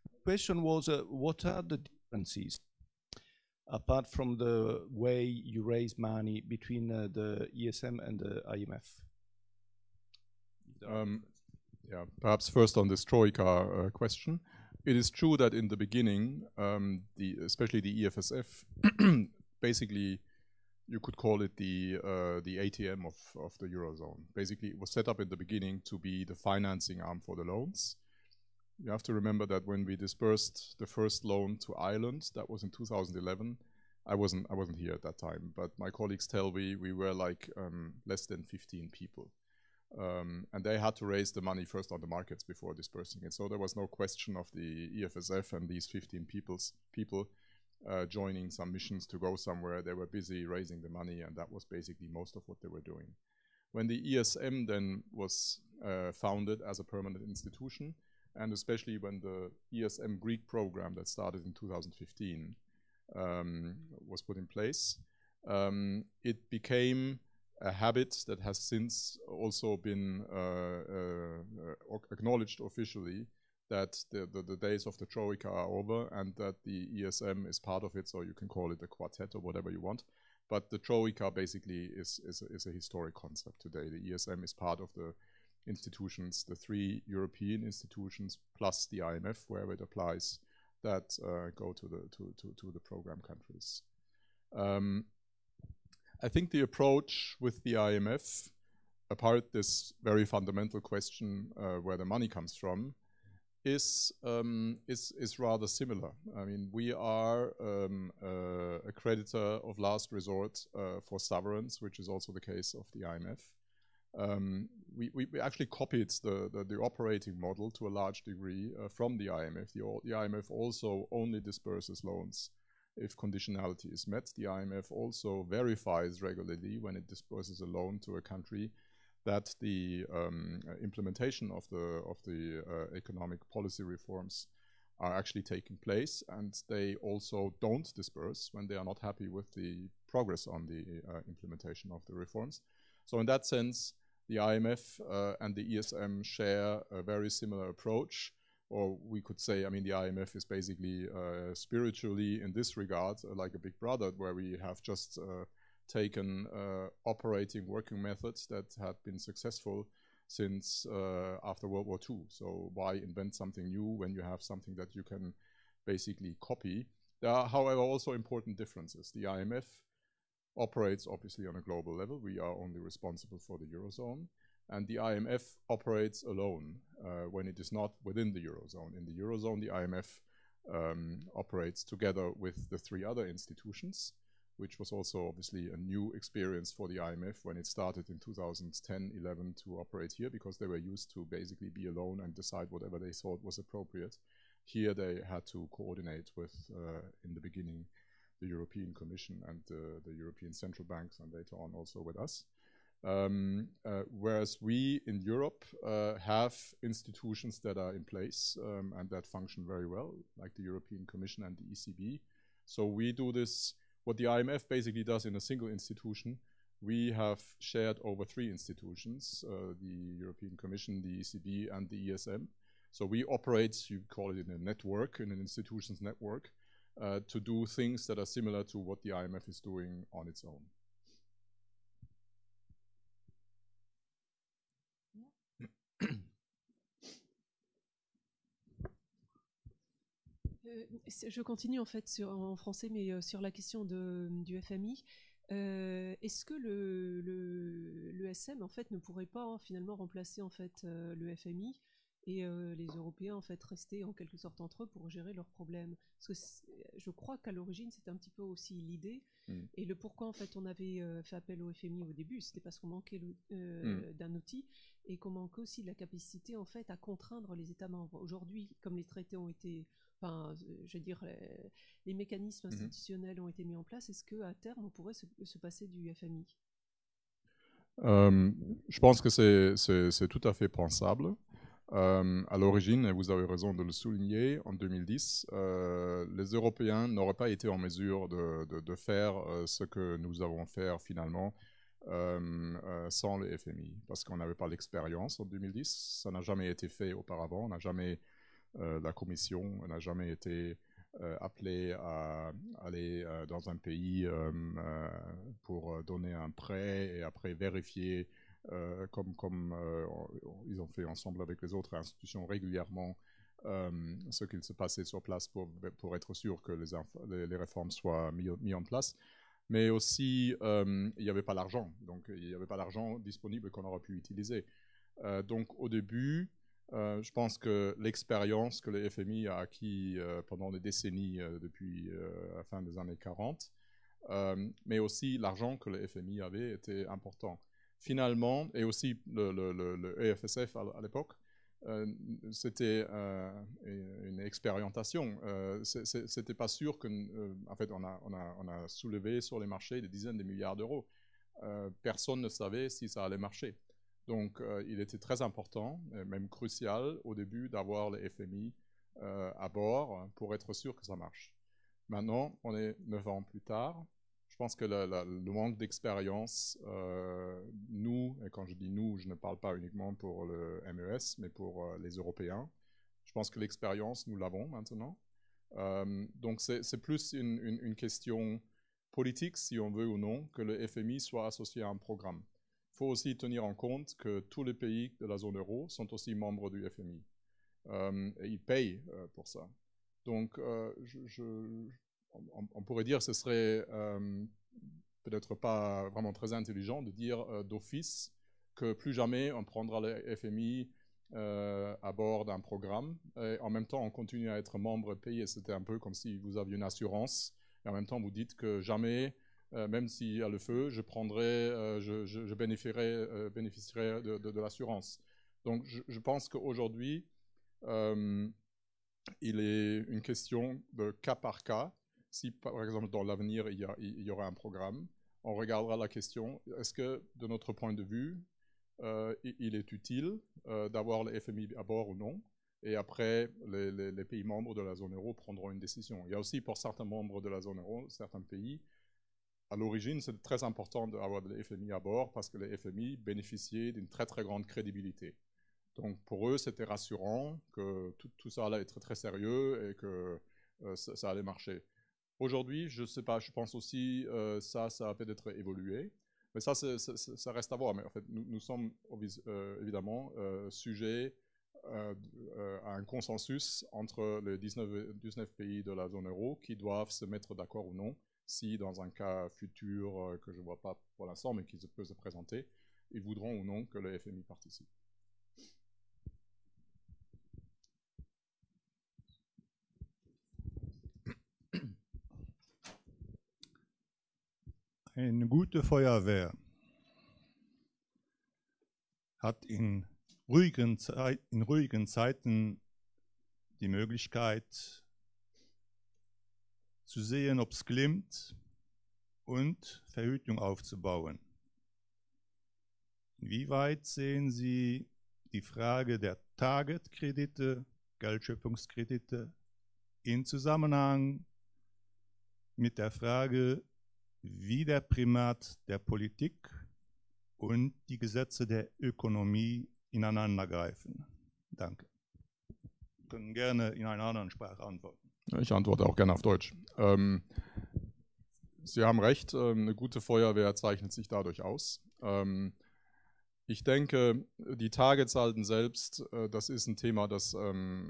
The question was, what are the differences, apart from the way you raise money, between the ESM and the IMF? Yeah, perhaps first on this Troika question. It is true that in the beginning, especially the EFSF, basically you could call it the ATM of the Eurozone. Basically, it was set up in the beginning to be the financing arm for the loans. You have to remember that when we disbursed the first loan to Ireland, that was in 2011. I wasn't here at that time, but my colleagues tell me we were like less than 15 people. And they had to raise the money first on the markets before dispersing it. So there was no question of the EFSF and these 15 people joining some missions to go somewhere. They were busy raising the money, and that was basically most of what they were doing. When the ESM then was founded as a permanent institution, and especially when the ESM Greek program that started in 2015 was put in place, it became a habit that has since also been acknowledged officially, that the days of the Troika are over and that the ESM is part of it, so you can call it a quartet or whatever you want. But the Troika basically is a historic concept today. The ESM is part of the institutions, the 3 European institutions plus the IMF, wherever it applies, that go to the program countries. I think the approach with the IMF, apart this very fundamental question where the money comes from, is rather similar. I mean, we are a creditor of last resort for sovereigns, which is also the case of the IMF. We actually copied the operating model to a large degree from the IMF. The IMF also only disperses loans if conditionality is met. The IMF also verifies regularly when it disperses a loan to a country that the implementation of the economic policy reforms are actually taking place, and they also don't disperse when they are not happy with the progress on the implementation of the reforms. So in that sense, the IMF and the ESM share a very similar approach, or we could say, I mean, the IMF is basically spiritually in this regard like a big brother, where we have just taken operating working methods that had been successful since after World War II. So why invent something new when you have something that you can basically copy? There are, however, also important differences. The IMF operates obviously on a global level. We are only responsible for the Eurozone. And the IMF operates alone when it is not within the Eurozone. In the Eurozone, the IMF operates together with the 3 other institutions, which was also obviously a new experience for the IMF when it started in 2010-11 to operate here, because they were used to basically be alone and decide whatever they thought was appropriate. Here they had to coordinate with, in the beginning, the European Commission and the European Central Banks, and later on also with us. Whereas we in Europe have institutions that are in place and that function very well, like the European Commission and the ECB. So we do this. What the IMF basically does in a single institution, we have shared over 3 institutions, the European Commission, the ECB, and the ESM. So we operate, you call it in a network, in an institutions network, to do things that are similar to what the IMF is doing on its own. Je continue en fait en français, mais sur la question du FMI. Est-ce que le SM en fait ne pourrait pas finalement remplacer en fait le FMI et les Européens en fait rester en quelque sorte entre eux pour gérer leurs problèmes? Parce que je crois qu'à l'origine c'était un petit peu aussi l'idée et le pourquoi en fait on avait fait appel au FMI au début, c'était parce qu'on manquait d'un outil et qu'on manquait aussi de la capacité en fait à contraindre les États membres. Aujourd'hui, comme les traités ont été, enfin, je veux dire, les mécanismes institutionnels ont été mis en place, est-ce qu'à terme on pourrait se passer du FMI? Je pense que c'est tout à fait pensable. À l'origine, et vous avez raison de le souligner, en 2010, les Européens n'auraient pas été en mesure de faire ce que nous avons fait finalement sans le FMI, parce qu'on n'avait pas l'expérience en 2010, ça n'a jamais été fait auparavant, on n'a jamais, la Commission n'a jamais été appelée à aller dans un pays pour donner un prêt et après vérifier comme ils ont fait ensemble avec les autres institutions régulièrement ce qu'il se passait sur place pour être sûr que les réformes soient mises en place. Mais aussi, il n'y avait pas l'argent, donc il n'y avait pas l'argent disponible qu'on aurait pu utiliser. Donc au début, je pense que l'expérience que le FMI a acquis pendant des décennies depuis la fin des années 40, mais aussi l'argent que le FMI avait était important. Finalement, et aussi le EFSF à l'époque, c'était une expérimentation. C'était pas sûr que, en fait, on a soulevé sur les marchés des dizaines de milliards d'euros. Personne ne savait si ça allait marcher. Donc, il était très important, même crucial au début, d'avoir le FMI à bord pour être sûr que ça marche. Maintenant, on est 9 ans plus tard. Je pense que le manque d'expérience, nous, et quand je dis nous, je ne parle pas uniquement pour le MES, mais pour les Européens. Je pense que l'expérience, nous l'avons maintenant. Donc c'est plus une question politique, si on veut ou non, que le FMI soit associé à un programme. Il faut aussi tenir en compte que tous les pays de la zone euro sont aussi membres du FMI. Et ils payent pour ça. Donc, on pourrait dire que ce serait peut-être pas vraiment très intelligent de dire d'office que plus jamais on prendra le FMI à bord d'un programme. Et en même temps, on continue à être membre et payer. C'était un peu comme si vous aviez une assurance. Et en même temps, vous dites que jamais, même s'il y a le feu, je bénéficierai de l'assurance. Donc, je pense qu'aujourd'hui, il est une question de cas par cas. Si, par exemple, dans l'avenir, il y aura un programme, on regardera la question, est-ce que, de notre point de vue, il est utile d'avoir le FMI à bord ou non? Et après, les pays membres de la zone euro prendront une décision. Il y a aussi, pour certains membres de la zone euro, certains pays, à l'origine, c'est très important d'avoir le FMI à bord parce que le FMI bénéficiait d'une très, très grande crédibilité. Donc, pour eux, c'était rassurant que tout ça allait être très sérieux et que ça allait marcher. Aujourd'hui, je ne sais pas, je pense aussi ça a peut-être évolué, mais ça reste à voir. Mais en fait, nous sommes évidemment sujets à un consensus entre les 19 pays de la zone euro qui doivent se mettre d'accord ou non si, dans un cas futur que je ne vois pas pour l'instant, mais qui peut se présenter, ils voudront ou non que le FMI participe. Eine gute Feuerwehr hat in ruhigen Zeiten die Möglichkeit zu sehen, ob es glimmt und Verhütung aufzubauen. Inwieweit sehen Sie die Frage der Target-Kredite, Geldschöpfungskredite in Zusammenhang mit der Frage, wie der Primat der Politik und die Gesetze der Ökonomie ineinandergreifen? Danke. Sie können gerne in einer anderen Sprache antworten. Ich antworte auch gerne auf Deutsch. Sie haben recht, eine gute Feuerwehr zeichnet sich dadurch aus. Ich denke, die Targetsalden selbst, das ist ein Thema, das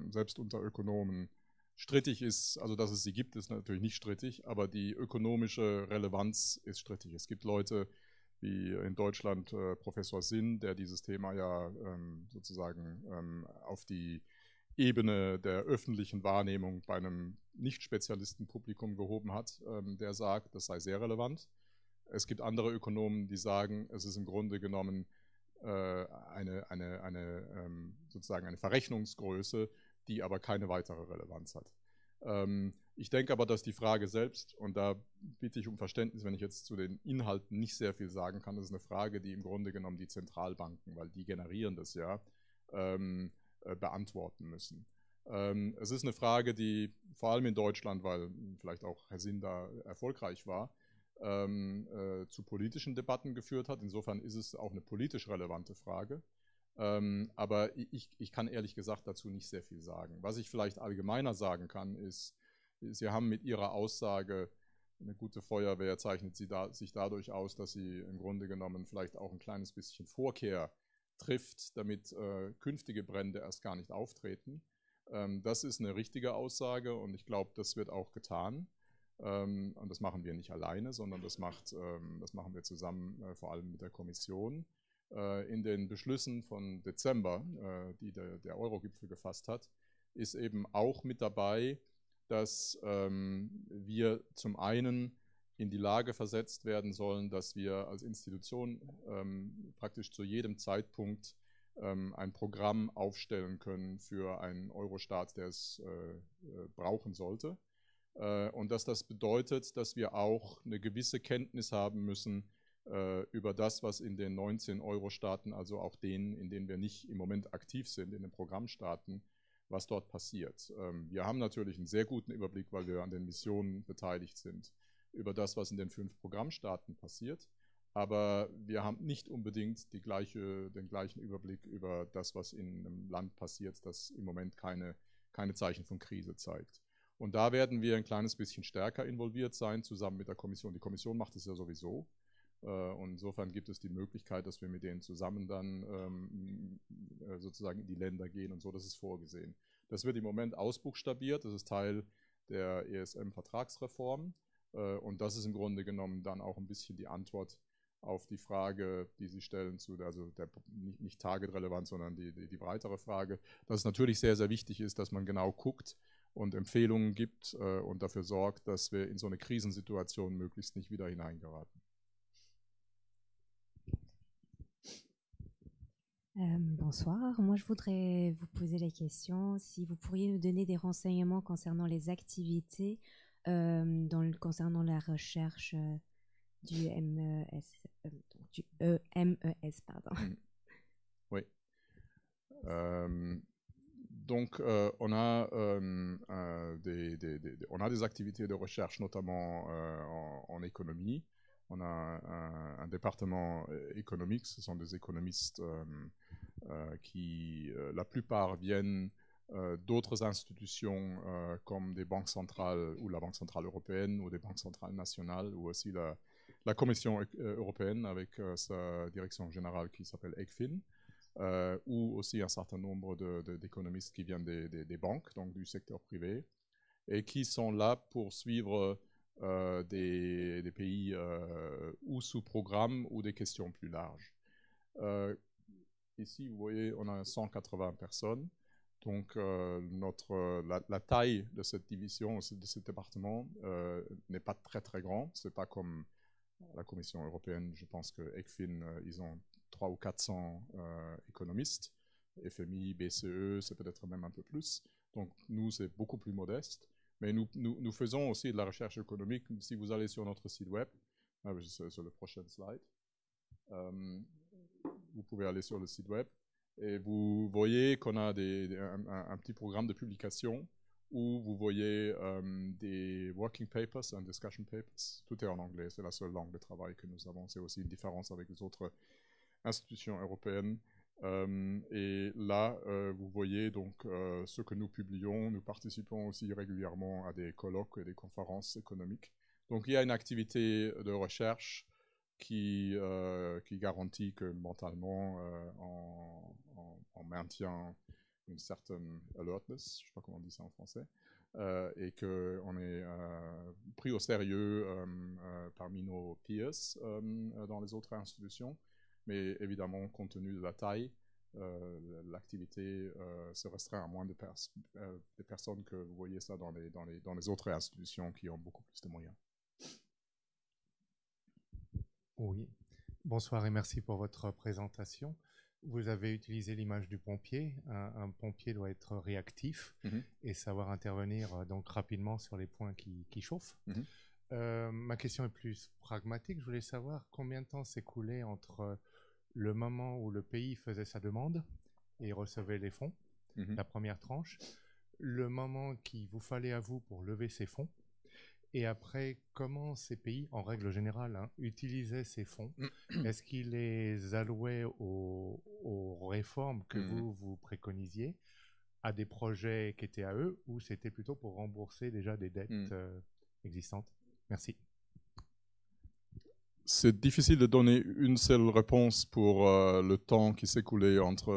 selbst unter Ökonomen strittig ist. Also, dass es sie gibt, ist natürlich nicht strittig, aber die ökonomische Relevanz ist strittig. Es gibt Leute, wie in Deutschland Professor Sinn, der dieses Thema ja sozusagen auf die Ebene der öffentlichen Wahrnehmung bei einem Nicht-Spezialistenpublikum gehoben hat, der sagt, das sei sehr relevant. Es gibt andere Ökonomen, die sagen, es ist im Grunde genommen sozusagen eine Verrechnungsgröße, die aber keine weitere Relevanz hat. Ich denke aber, dass die Frage selbst, und da bitte ich um Verständnis, wenn ich jetzt zu den Inhalten nicht sehr viel sagen kann, das ist eine Frage, die im Grunde genommen die Zentralbanken, weil die generieren das ja, beantworten müssen. Es ist eine Frage, die vor allem in Deutschland, weil vielleicht auch Herr Sinn da erfolgreich war, zu politischen Debatten geführt hat. Insofern ist es auch eine politisch relevante Frage. Aber ich kann ehrlich gesagt dazu nicht sehr viel sagen. Was ich vielleicht allgemeiner sagen kann, ist, Sie haben mit Ihrer Aussage, eine gute Feuerwehr zeichnet sich dadurch aus, dass sie im Grunde genommen vielleicht auch ein kleines bisschen Vorkehr trifft, damit künftige Brände erst gar nicht auftreten. Das ist eine richtige Aussage und ich glaube, das wird auch getan. Und das machen wir nicht alleine, sondern das machen wir zusammen, vor allem mit der Kommission. In den Beschlüssen von Dezember, die der Euro-Gipfel gefasst hat, ist eben auch mit dabei, dass wir zum einen in die Lage versetzt werden sollen, dass wir als Institution praktisch zu jedem Zeitpunkt ein Programm aufstellen können für einen Euro-Staat, der es brauchen sollte. Und dass das bedeutet, dass wir auch eine gewisse Kenntnis haben müssen über das, was in den 19 Euro-Staaten, also auch denen, in denen wir nicht im Moment aktiv sind, in den Programmstaaten, was dort passiert. Wir haben natürlich einen sehr guten Überblick, weil wir an den Missionen beteiligt sind, über das, was in den 5 Programmstaaten passiert. Aber wir haben nicht unbedingt den gleichen Überblick über das, was in einem Land passiert, das im Moment keine Zeichen von Krise zeigt. Und da werden wir ein kleines bisschen stärker involviert sein, zusammen mit der Kommission. Die Kommission macht es ja sowieso. Und insofern gibt es die Möglichkeit, dass wir mit denen zusammen dann sozusagen in die Länder gehen und so, das ist vorgesehen. Das wird im Moment ausbuchstabiert, das ist Teil der ESM-Vertragsreform und das ist im Grunde genommen dann auch ein bisschen die Antwort auf die Frage, die Sie stellen, also nicht Target-relevant, sondern die breitere Frage, dass es natürlich sehr, sehr wichtig ist, dass man genau guckt und Empfehlungen gibt und dafür sorgt, dass wir in so eine Krisensituation möglichst nicht wieder hineingeraten. Bonsoir, moi je voudrais vous poser la question si vous pourriez nous donner des renseignements concernant les activités concernant la recherche du MES, pardon. Oui. Donc on a des activités de recherche notamment en économie. On a un département économique, ce sont des économistes qui, la plupart, viennent d'autres institutions comme des banques centrales ou la Banque centrale européenne ou des banques centrales nationales ou aussi la Commission européenne avec sa direction générale qui s'appelle ECFIN ou aussi un certain nombre d'économistes qui viennent des banques, donc du secteur privé et qui sont là pour suivre des pays ou sous programme ou des questions plus larges. Ici, vous voyez, on a 180 personnes. Donc, la taille de cette division, de ce département, n'est pas très, très grand. Ce n'est pas comme la Commission européenne. Je pense que ECFIN, ils ont 300 ou 400 économistes. FMI, BCE, c'est peut-être même un peu plus. Donc, nous, c'est beaucoup plus modeste. Mais nous faisons aussi de la recherche économique. Si vous allez sur notre site web, c'est sur le prochain slide, vous pouvez aller sur le site web et vous voyez qu'on a un petit programme de publication où vous voyez des working papers and discussion papers. Tout est en anglais, c'est la seule langue de travail que nous avons. C'est aussi une différence avec les autres institutions européennes. Et là, vous voyez donc ce que nous publions. Nous participons aussi régulièrement à des colloques et des conférences économiques. Donc il y a une activité de recherche qui garantit que mentalement on maintient une certaine alertness, je ne sais pas comment on dit ça en français, et qu'on est pris au sérieux parmi nos peers dans les autres institutions. Mais évidemment, compte tenu de la taille, l'activité se restreint à moins de personnes que vous voyez ça dans les autres institutions qui ont beaucoup plus de moyens. Oui, bonsoir et merci pour votre présentation. Vous avez utilisé l'image du pompier. Un pompier doit être réactif et savoir intervenir donc rapidement sur les points qui chauffent. Ma question est plus pragmatique. Je voulais savoir combien de temps s'écoulait entre le moment où le pays faisait sa demande et recevait les fonds, la première tranche, le moment qu'il vous fallait à vous pour lever ces fonds, et après, comment ces pays, en règle générale, utilisaient ces fonds. Est-ce qu'ils les allouaient aux réformes que vous préconisiez, à des projets qui étaient à eux, ou c'était plutôt pour rembourser déjà des dettes existantes? Merci. C'est difficile de donner une seule réponse pour le temps qui s'écoulait entre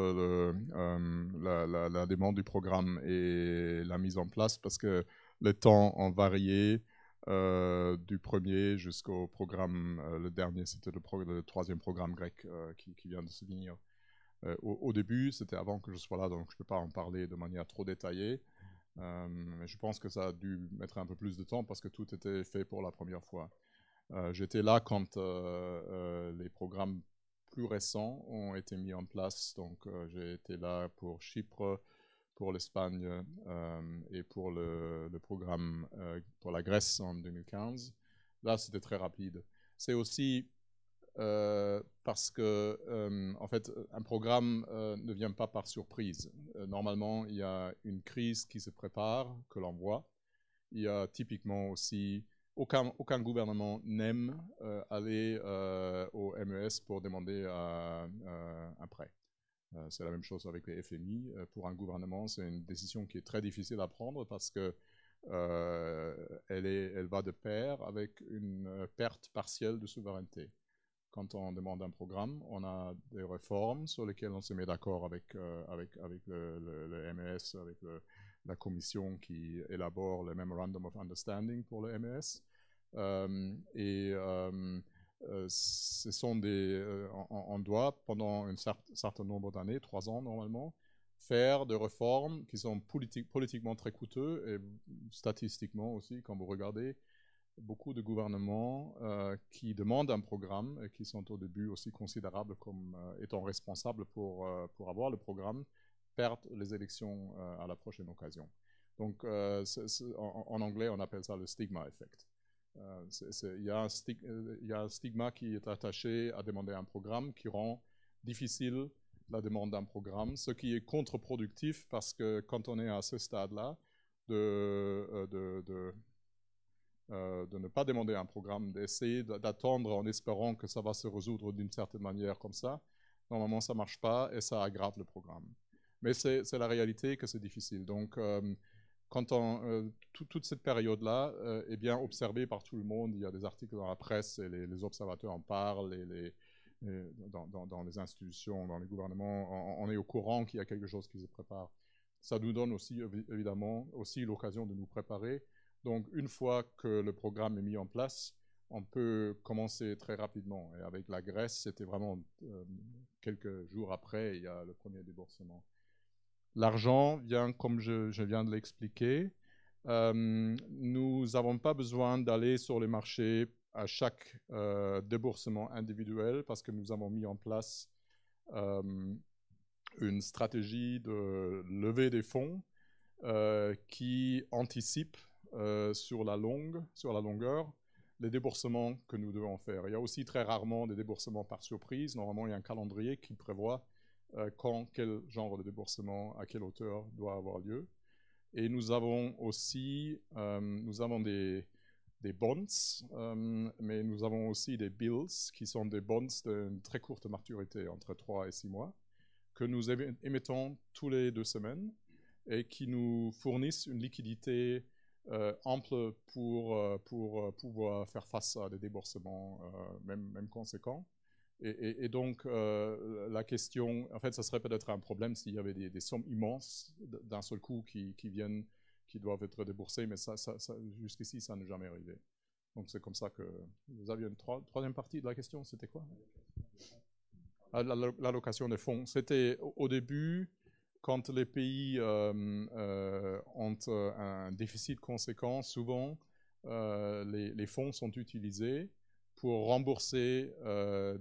la demande du programme et la mise en place, parce que les temps ont varié du premier jusqu'au programme, le dernier, c'était le troisième programme grec qui vient de se finir. Au début, c'était avant que je sois là, donc je ne peux pas en parler de manière trop détaillée. Mais je pense que ça a dû mettre un peu plus de temps parce que tout était fait pour la première fois. J'étais là quand les programmes plus récents ont été mis en place. Donc, j'ai été là pour Chypre, pour l'Espagne et pour le programme pour la Grèce en 2015. Là, c'était très rapide. C'est aussi parce que, en fait, un programme ne vient pas par surprise. Normalement, il y a une crise qui se prépare, que l'on voit. Il y a typiquement aussi, aucun gouvernement n'aime aller au MES pour demander un prêt. C'est la même chose avec les FMI. Pour un gouvernement, c'est une décision qui est très difficile à prendre parce que elle va de pair avec une perte partielle de souveraineté. Quand on demande un programme, on a des réformes sur lesquelles on se met d'accord avec le MES, avec la commission qui élabore le Memorandum of Understanding pour le MES. Ce sont on doit, pendant un certain nombre d'années, 3 ans normalement, faire des réformes qui sont politiquement très coûteuses et statistiquement aussi, quand vous regardez, beaucoup de gouvernements qui demandent un programme et qui sont au début aussi considérables comme étant responsables pour avoir le programme, perdent les élections à la prochaine occasion. Donc, en anglais, on appelle ça le stigma effect. Il y a un stigma qui est attaché à demander un programme qui rend difficile la demande d'un programme, ce qui est contre-productif parce que quand on est à ce stade-là, de ne pas demander un programme, d'essayer d'attendre en espérant que ça va se résoudre d'une certaine manière comme ça, normalement ça ne marche pas et ça aggrave le programme. Mais c'est la réalité que c'est difficile. Donc, quand toute cette période-là est bien observée par tout le monde, il y a des articles dans la presse et les observateurs en parlent, dans les institutions, dans les gouvernements, on est au courant qu'il y a quelque chose qui se prépare. Ça nous donne aussi, évidemment, aussi l'occasion de nous préparer. Donc, une fois que le programme est mis en place, on peut commencer très rapidement. Et avec la Grèce, c'était vraiment quelques jours après, il y a le premier déboursement. L'argent vient, comme je viens de l'expliquer. Nous n'avons pas besoin d'aller sur les marchés à chaque déboursement individuel parce que nous avons mis en place une stratégie de levée des fonds qui anticipe sur la longueur les déboursements que nous devons faire. Il y a aussi très rarement des déboursements par surprise. Normalement, il y a un calendrier qui prévoit quel genre de déboursement, à quelle hauteur doit avoir lieu. Et nous avons aussi des bonds, mais nous avons aussi des bills, qui sont des bonds d'une très courte maturité, entre 3 et 6 mois, que nous émettons tous les 2 semaines et qui nous fournissent une liquidité ample pour pouvoir faire face à des déboursements même conséquents. Et donc, la question, en fait, ça serait peut-être un problème s'il y avait des sommes immenses d'un seul coup qui doivent être déboursées, mais jusqu'ici, ça n'est jamais arrivé. Donc, c'est comme ça que vous aviez une troisième partie de la question, c'était quoi? L'allocation des fonds. C'était au début, quand les pays ont un déficit conséquent, souvent, les fonds sont utilisés pour rembourser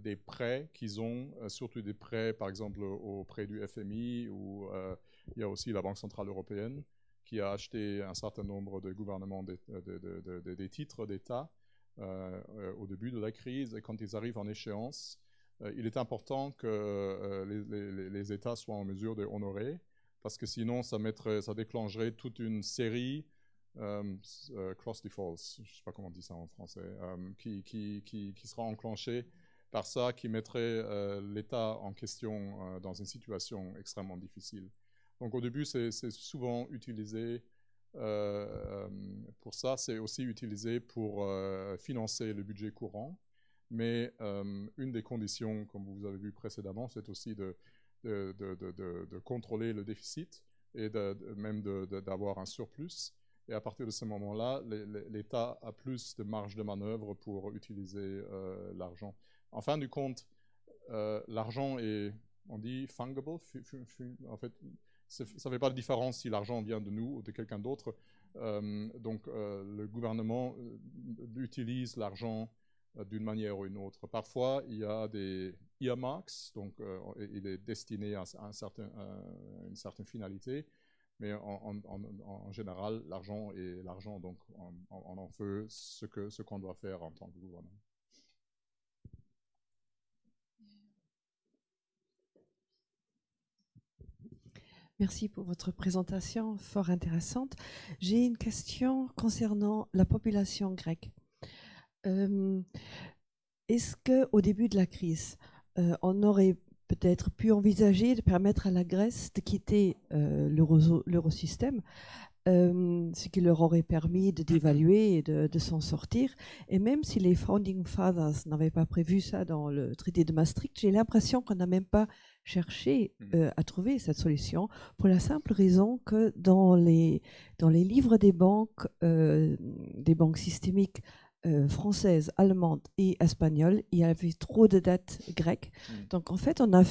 des prêts qu'ils ont, surtout des prêts, par exemple, auprès du FMI, ou il y a aussi la Banque centrale européenne qui a acheté un certain nombre de gouvernements des titres d'État au début de la crise. Et quand ils arrivent en échéance, il est important que les États soient en mesure de honorer, parce que sinon, ça déclencherait toute une série cross defaults, je ne sais pas comment on dit ça en français, qui sera enclenché par ça, qui mettrait l'État en question dans une situation extrêmement difficile. Donc au début, c'est souvent utilisé pour ça, c'est aussi utilisé pour financer le budget courant, mais une des conditions, comme vous avez vu précédemment, c'est aussi de contrôler le déficit et même d'avoir un surplus. Et à partir de ce moment-là, l'État a plus de marge de manœuvre pour utiliser l'argent. En fin du compte, l'argent est, on dit, fungible. En fait, ça ne fait pas de différence si l'argent vient de nous ou de quelqu'un d'autre. Donc, le gouvernement utilise l'argent d'une manière ou une autre. Parfois, il y a des earmarks, donc il est destiné à une certaine finalité, mais en général, l'argent est l'argent, donc on en fait ce qu'on doit faire en tant que gouvernement. Merci pour votre présentation fort intéressante. J'ai une question concernant la population grecque. Est-ce qu'au début de la crise, on aurait peut-être pu envisager de permettre à la Grèce de quitter l'eurosystème, ce qui leur aurait permis de dévaluer et de s'en sortir? Et même si les Founding Fathers n'avaient pas prévu ça dans le traité de Maastricht, j'ai l'impression qu'on n'a même pas cherché à trouver cette solution, pour la simple raison que dans les livres des banques systémiques françaises, allemandes et espagnoles, il y avait trop de dettes grecques. Donc en fait, on a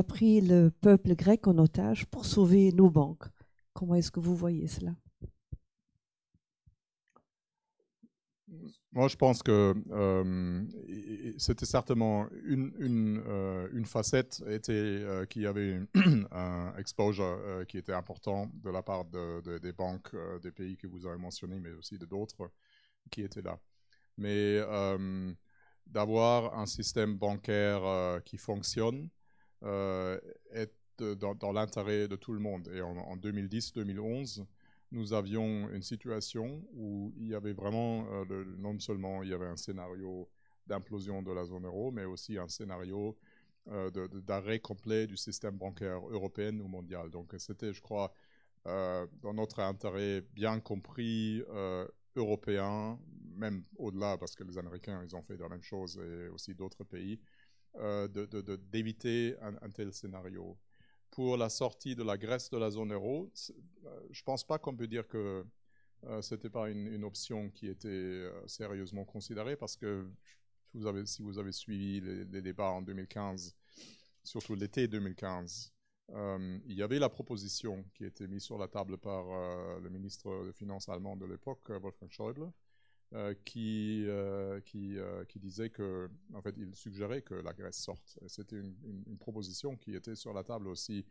pris le peuple grec en otage pour sauver nos banques. Comment est-ce que vous voyez cela? Moi, je pense que c'était certainement une facette qui avait un exposure qui était important de la part des banques des pays que vous avez mentionnés, mais aussi d'autres qui étaient là. Mais d'avoir un système bancaire qui fonctionne est dans l'intérêt de tout le monde. Et en 2010-2011, nous avions une situation où il y avait vraiment, non seulement il y avait un scénario d'implosion de la zone euro, mais aussi un scénario d'arrêt complet du système bancaire européen ou mondial. Donc c'était, je crois, dans notre intérêt bien compris européen, même au-delà, parce que les Américains, ils ont fait la même chose, et aussi d'autres pays, d'éviter un tel scénario. Pour la sortie de la Grèce de la zone euro, je ne pense pas qu'on peut dire que ce n'était pas une option qui était sérieusement considérée, parce que si vous avez suivi les débats en 2015, surtout l'été 2015, il y avait la proposition qui était mise sur la table par le ministre des Finances allemand de l'époque, Wolfgang Schäuble, qui disait que, en fait, il suggérait que la Grèce sorte. C'était une proposition qui était sur la table aussi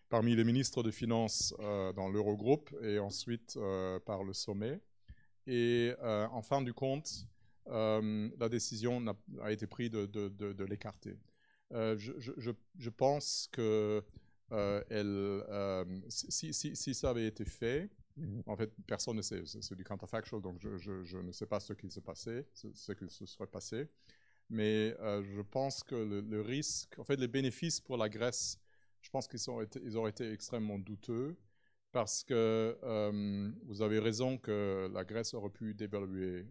parmi les ministres des Finances dans l'Eurogroupe et ensuite par le sommet. Et en fin du compte, la décision a été prise de l'écarter. Je pense que si ça avait été fait, en fait, personne ne sait, c'est du counterfactual, donc je ne sais pas ce qu'il se serait passé, mais je pense que le risque, en fait, les bénéfices pour la Grèce, je pense qu'ils auraient été extrêmement douteux, parce que vous avez raison que la Grèce aurait pu dévaluer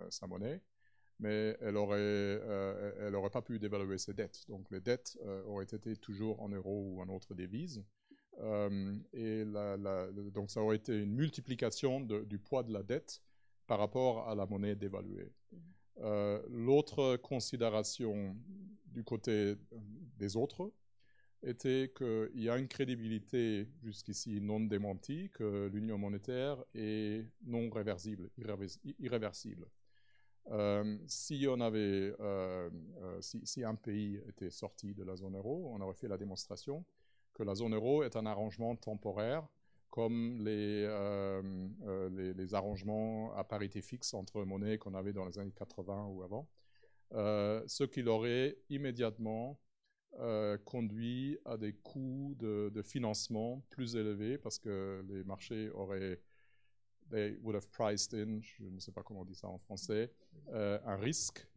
sa monnaie, mais elle aurait pas pu dévaluer ses dettes. Donc les dettes auraient été toujours en euros ou en autre devise. Et donc ça aurait été une multiplication du poids de la dette par rapport à la monnaie dévaluée. L'autre considération du côté des autres était qu'il y a une crédibilité jusqu'ici non démentie que l'union monétaire est non réversible, irréversible. Si un pays était sorti de la zone euro, on aurait fait la démonstration que la zone euro est un arrangement temporaire, comme les arrangements à parité fixe entre monnaies qu'on avait dans les années 80 ou avant, ce qui l'aurait immédiatement conduit à des coûts de financement plus élevés, parce que les marchés they would have priced in, je ne sais pas comment on dit ça en français, un risque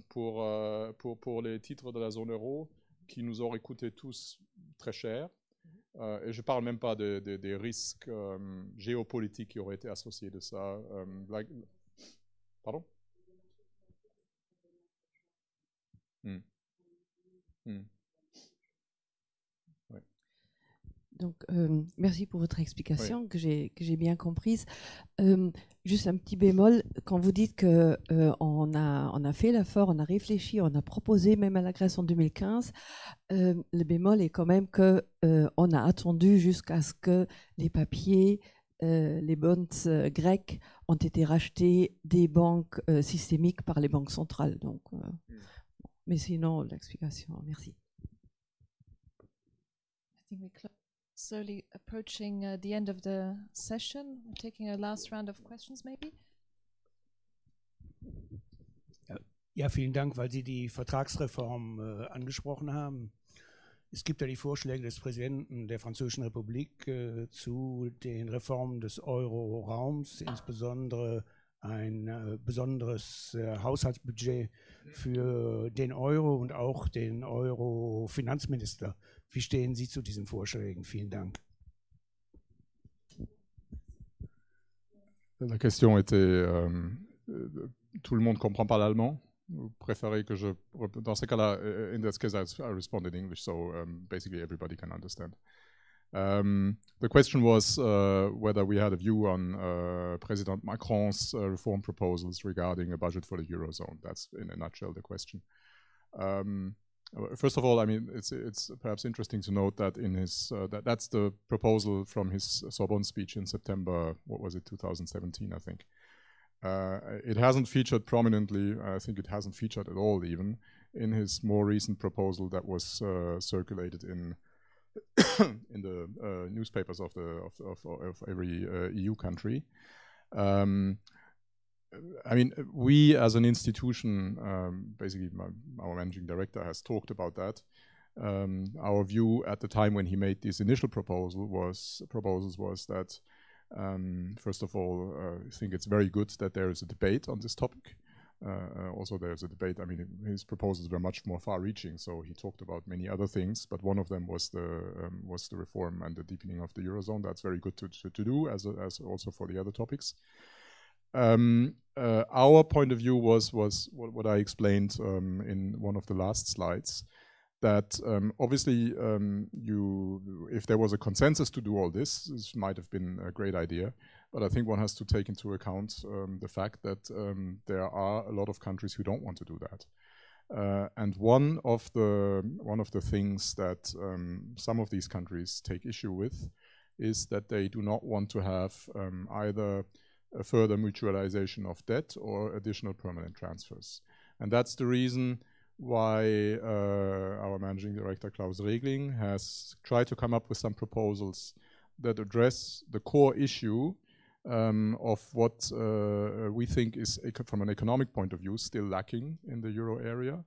pour les titres de la zone euro qui nous aurait coûté tous très cher. Et je ne parle même pas des risques géopolitiques qui auraient été associés de ça. Pardon? Ouais. Donc, merci pour votre explication, Oui. que j'ai bien comprise. Juste un petit bémol, quand vous dites qu'on a fait l'effort, on a réfléchi, on a proposé même à la Grèce en 2015, le bémol est quand même qu'on a attendu jusqu'à ce que les papiers les bonds grecs ont été rachetés des banques systémiques par les banques centrales. Donc, mais sinon, l'explication, merci. I think we're slowly approaching the end of the session. We're taking a last round of questions, maybe. Ja, vielen Dank, weil Sie die Vertragsreform angesprochen haben. Es gibt ja die Vorschläge des Präsidenten der Französischen Republik zu den Reformen des Euro-Raums, insbesondere ein besonderes Haushaltsbudget für den Euro und auch den Euro-Finanzminister. Wie stehen Sie zu diesen Vorschlägen? Vielen Dank. La question était, tout le monde comprend pas l'allemand. Vous préférez que je, dans ce cas-là, in this case I respond in English, so basically everybody can understand. The question was whether we had a view on President Macron's reform proposals regarding a budget for the Eurozone. That's in a nutshell the question. First of all, I mean, it's perhaps interesting to note that in his that's the proposal from his Sorbonne speech in September. What was it, 2017, I think. It hasn't featured prominently. I think it hasn't featured at all, even in his more recent proposal that was circulated in in the newspapers of every EU country. I mean, we as an institution, basically our managing director has talked about that. Our view at the time when he made this initial proposals was that, first of all, I think it's very good that there is a debate on this topic. Also, there's a debate. I mean, his proposals were much more far-reaching, so he talked about many other things. But one of them was the reform and the deepening of the Eurozone. That's very good to do, as also for the other topics. Our point of view was what I explained in one of the last slides, that obviously if there was a consensus to do all this might have been a great idea, but I think one has to take into account the fact that there are a lot of countries who don't want to do that. And one of the things that some of these countries take issue with is that they do not want to have either a further mutualization of debt or additional permanent transfers. And that's the reason why our managing director, Klaus Regling, has tried to come up with some proposals that address the core issue of what we think is, from an economic point of view, still lacking in the euro area,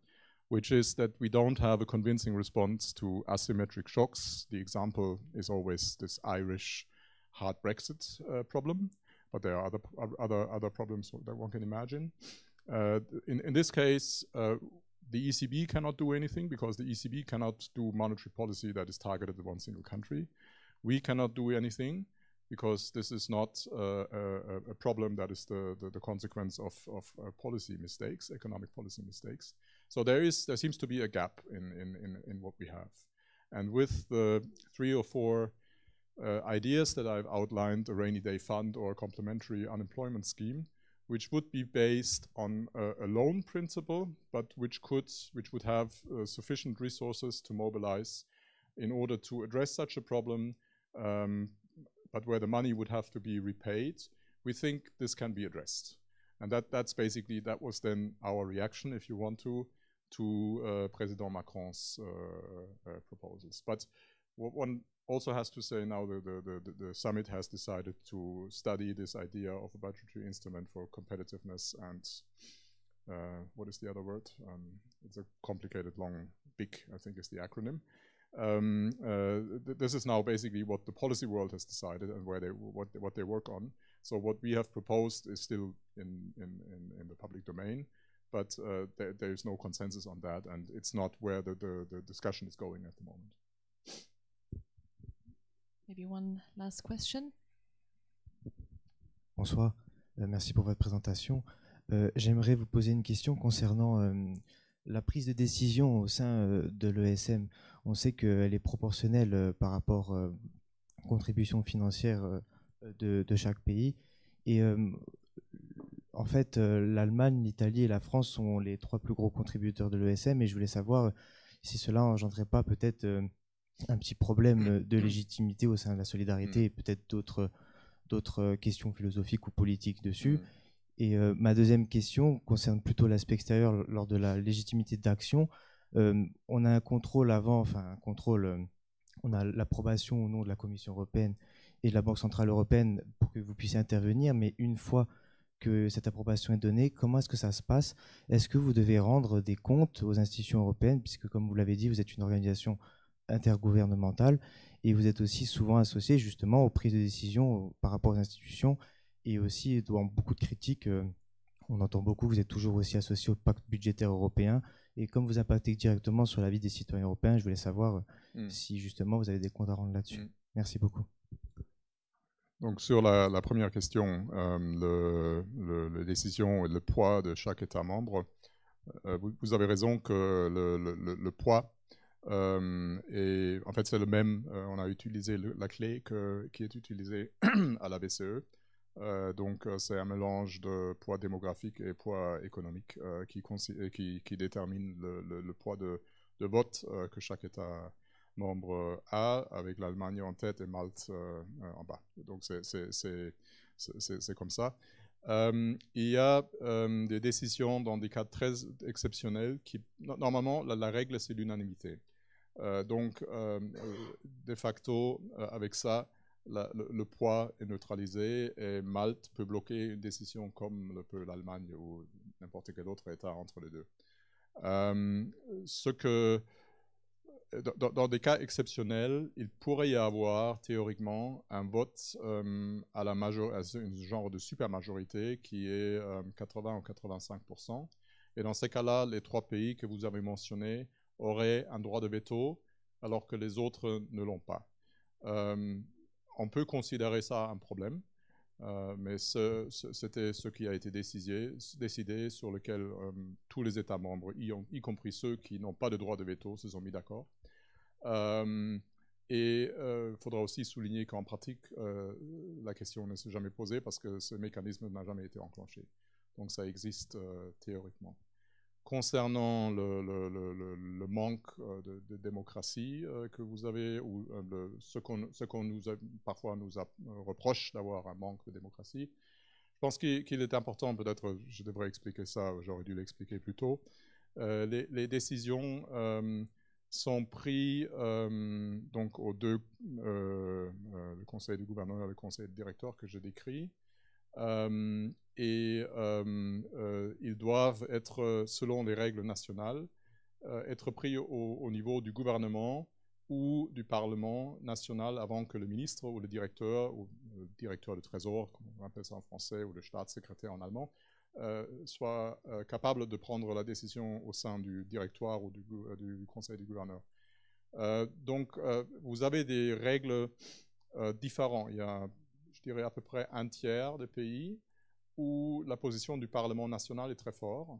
which is that we don't have a convincing response to asymmetric shocks. The example is always this Irish hard Brexit problem, but there are other problems that one can imagine. In this case, the ECB cannot do anything because the ECB cannot do monetary policy that is targeted at one single country. We cannot do anything because this is not a problem that is the consequence of policy mistakes, economic policy mistakes. So there seems to be a gap in what we have. And with the 3 or 4 ideas that I've outlined, a rainy day fund or a complementary unemployment scheme, which would be based on a loan principle, but which would have sufficient resources to mobilize in order to address such a problem, but where the money would have to be repaid, we think this can be addressed. And that was then our reaction, if you want to President Macron's proposals. But what one also has to say now, the summit has decided to study this idea of a budgetary instrument for competitiveness and what is the other word? It's a complicated, long, big, I think is the acronym. This is now basically what the policy world has decided and what they work on. So what we have proposed is still in the public domain, but there is no consensus on that, and it's not where the discussion is going at the moment. Maybe one last question. Bonsoir, merci pour votre présentation. J'aimerais vous poser une question concernant la prise de décision au sein de l'ESM. On sait qu'elle est proportionnelle par rapport aux contributions financières de chaque pays. Et en fait, l'Allemagne, l'Italie et la France sont les 3 plus gros contributeurs de l'ESM. Et je voulais savoir si cela engendrerait pas peut-être un petit problème de légitimité au sein de la solidarité et peut-être d'autres d'autres questions philosophiques ou politiques dessus. Et ma deuxième question concerne plutôt l'aspect extérieur lors de la légitimité d'action. On a un contrôle avant, enfin un contrôle, on a l'approbation au nom de la Commission européenne et de la Banque centrale européenne pour que vous puissiez intervenir, mais une fois que cette approbation est donnée, comment est-ce que ça se passe? Est-ce que vous devez rendre des comptes aux institutions européennes, puisque comme vous l'avez dit, vous êtes une organisation intergouvernementale et vous êtes aussi souvent associé justement aux prises de décision par rapport aux institutions et aussi dans beaucoup de critiques, on entend beaucoup, vous êtes toujours aussi associé au pacte budgétaire européen et comme vous impactez directement sur la vie des citoyens européens, je voulais savoir si justement vous avez des comptes à rendre là-dessus. Merci beaucoup. Donc sur la première question, les décisions et le poids de chaque État membre, vous avez raison que le poids est, en fait c'est le même, on a utilisé la clé qui est utilisée à la BCE, donc c'est un mélange de poids démographique et poids économique qui détermine le poids de vote que chaque État membre A, avec l'Allemagne en tête et Malte en bas. Donc c'est comme ça. Il y a des décisions dans des cas très exceptionnels qui, normalement, la règle c'est l'unanimité. Donc, de facto, avec ça, le poids est neutralisé et Malte peut bloquer une décision comme le peut l'Allemagne ou n'importe quel autre État entre les deux. Dans des cas exceptionnels, il pourrait y avoir théoriquement un vote à un genre de supermajorité qui est 80 ou 85%. Et dans ces cas-là, les trois pays que vous avez mentionnés auraient un droit de veto alors que les autres ne l'ont pas. On peut considérer ça un problème, mais c'était ce qui a été décidé sur lequel tous les États membres, y compris ceux qui n'ont pas de droit de veto, se sont mis d'accord. Et il faudra aussi souligner qu'en pratique, la question ne s'est jamais posée parce que ce mécanisme n'a jamais été enclenché. Donc ça existe théoriquement. Concernant le manque de démocratie que vous avez, ou ce qu'on parfois nous reproche d'avoir un manque de démocratie, je pense qu'il est important, peut-être je devrais expliquer ça, j'aurais dû l'expliquer plus tôt. Les décisions sont prises donc aux deux, le conseil du gouverneur et le conseil de directeur que je décris. Ils doivent être, selon les règles nationales, être pris au niveau du gouvernement ou du Parlement national avant que le ministre ou le directeur de trésor, comme on appelle ça en français, ou le Staatssekretär en allemand, soit capable de prendre la décision au sein du directoire ou du conseil du gouverneur. Donc, vous avez des règles différentes. Il y a, je dirais, à peu près un tiers des pays où la position du Parlement national est très forte,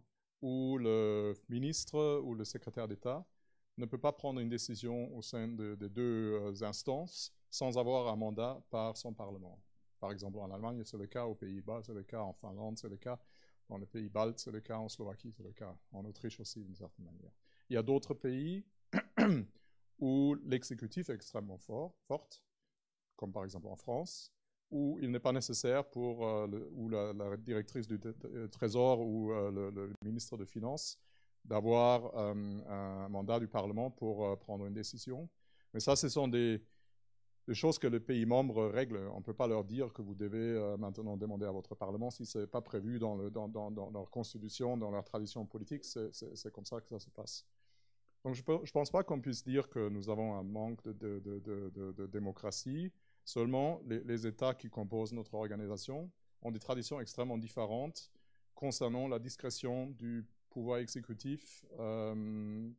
où le ministre ou le secrétaire d'État ne peut pas prendre une décision au sein des deux instances sans avoir un mandat par son Parlement. Par exemple, en Allemagne, c'est le cas, aux Pays-Bas, c'est le cas, en Finlande, c'est le cas, dans les pays baltes, c'est le cas, en Slovaquie, c'est le cas, en Autriche aussi, d'une certaine manière. Il y a d'autres pays où l'exécutif est extrêmement forte, comme par exemple en France, où il n'est pas nécessaire pour la directrice du Trésor ou le ministre de Finances d'avoir un mandat du Parlement pour prendre une décision. Mais ça, ce sont des choses que les pays membres règlent. On ne peut pas leur dire que vous devez maintenant demander à votre Parlement si ce n'est pas prévu dans leur constitution, dans leur tradition politique. C'est comme ça que ça se passe. Donc je ne pense pas qu'on puisse dire que nous avons un manque de démocratie. Seulement, les États qui composent notre organisation ont des traditions extrêmement différentes concernant la discrétion du pouvoir exécutif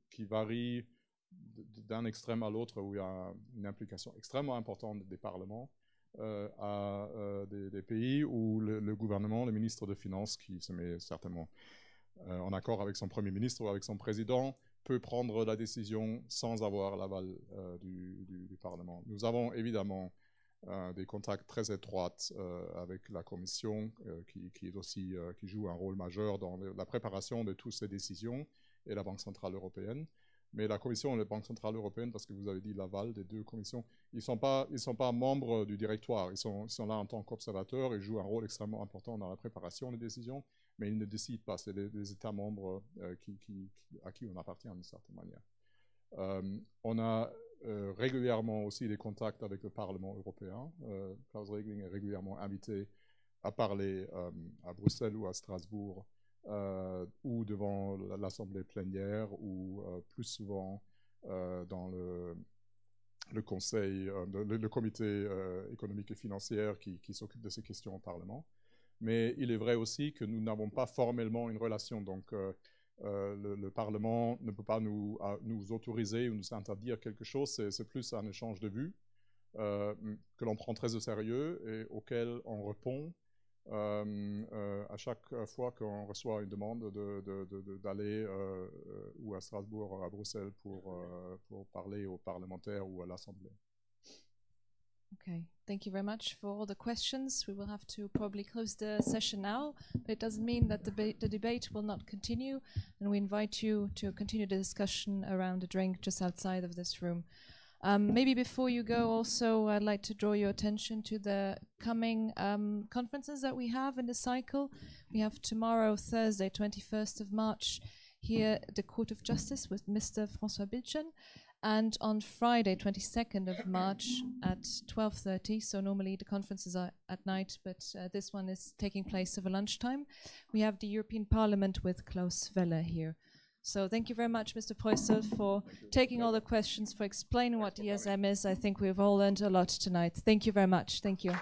qui varie d'un extrême à l'autre, où il y a une implication extrêmement importante des parlements, à des pays où le gouvernement, le ministre de Finances, qui se met certainement en accord avec son Premier ministre ou avec son président, peut prendre la décision sans avoir l'aval du Parlement. Nous avons évidemment des contacts très étroits avec la Commission, qui joue un rôle majeur dans la préparation de toutes ces décisions, et la Banque centrale européenne. Mais la Commission et la Banque Centrale Européenne, parce que vous avez dit l'aval des deux commissions, ils ne sont pas membres du directoire. Ils sont là en tant qu'observateurs et jouent un rôle extrêmement important dans la préparation des décisions, mais ils ne décident pas. C'est les États membres à qui on appartient d'une certaine manière. On a régulièrement aussi des contacts avec le Parlement européen. Klaus Regling est régulièrement invité à parler à Bruxelles ou à Strasbourg, ou devant l'Assemblée plénière, ou plus souvent dans le Conseil, le Comité économique et financière qui s'occupe de ces questions au Parlement. Mais il est vrai aussi que nous n'avons pas formellement une relation, donc le Parlement ne peut pas nous autoriser ou nous interdire quelque chose, c'est plus un échange de vues que l'on prend très au sérieux et auquel on répond à chaque fois qu'on reçoit une demande d'aller ou à Strasbourg ou à Bruxelles pour parler aux parlementaires ou à l'Assemblée. Okay, thank you very much for all the questions. We will have to probably close the session now, but it doesn't mean that the debate will not continue, and we invite you to continue the discussion around a drink just outside of this room. Maybe before you go also, I'd like to draw your attention to the coming conferences that we have in the cycle. We have tomorrow, Thursday, 21st of March, here at the Court of Justice with Mr. François Bilchen, and on Friday, 22nd of March at 12:30, so normally the conferences are at night, but this one is taking place over lunchtime. We have the European Parliament with Klaus Welle here. So thank you very much, Mr. Preussel, for taking all the questions, for explaining what the ESM is. I think we've all learned a lot tonight. Thank you very much. Thank you.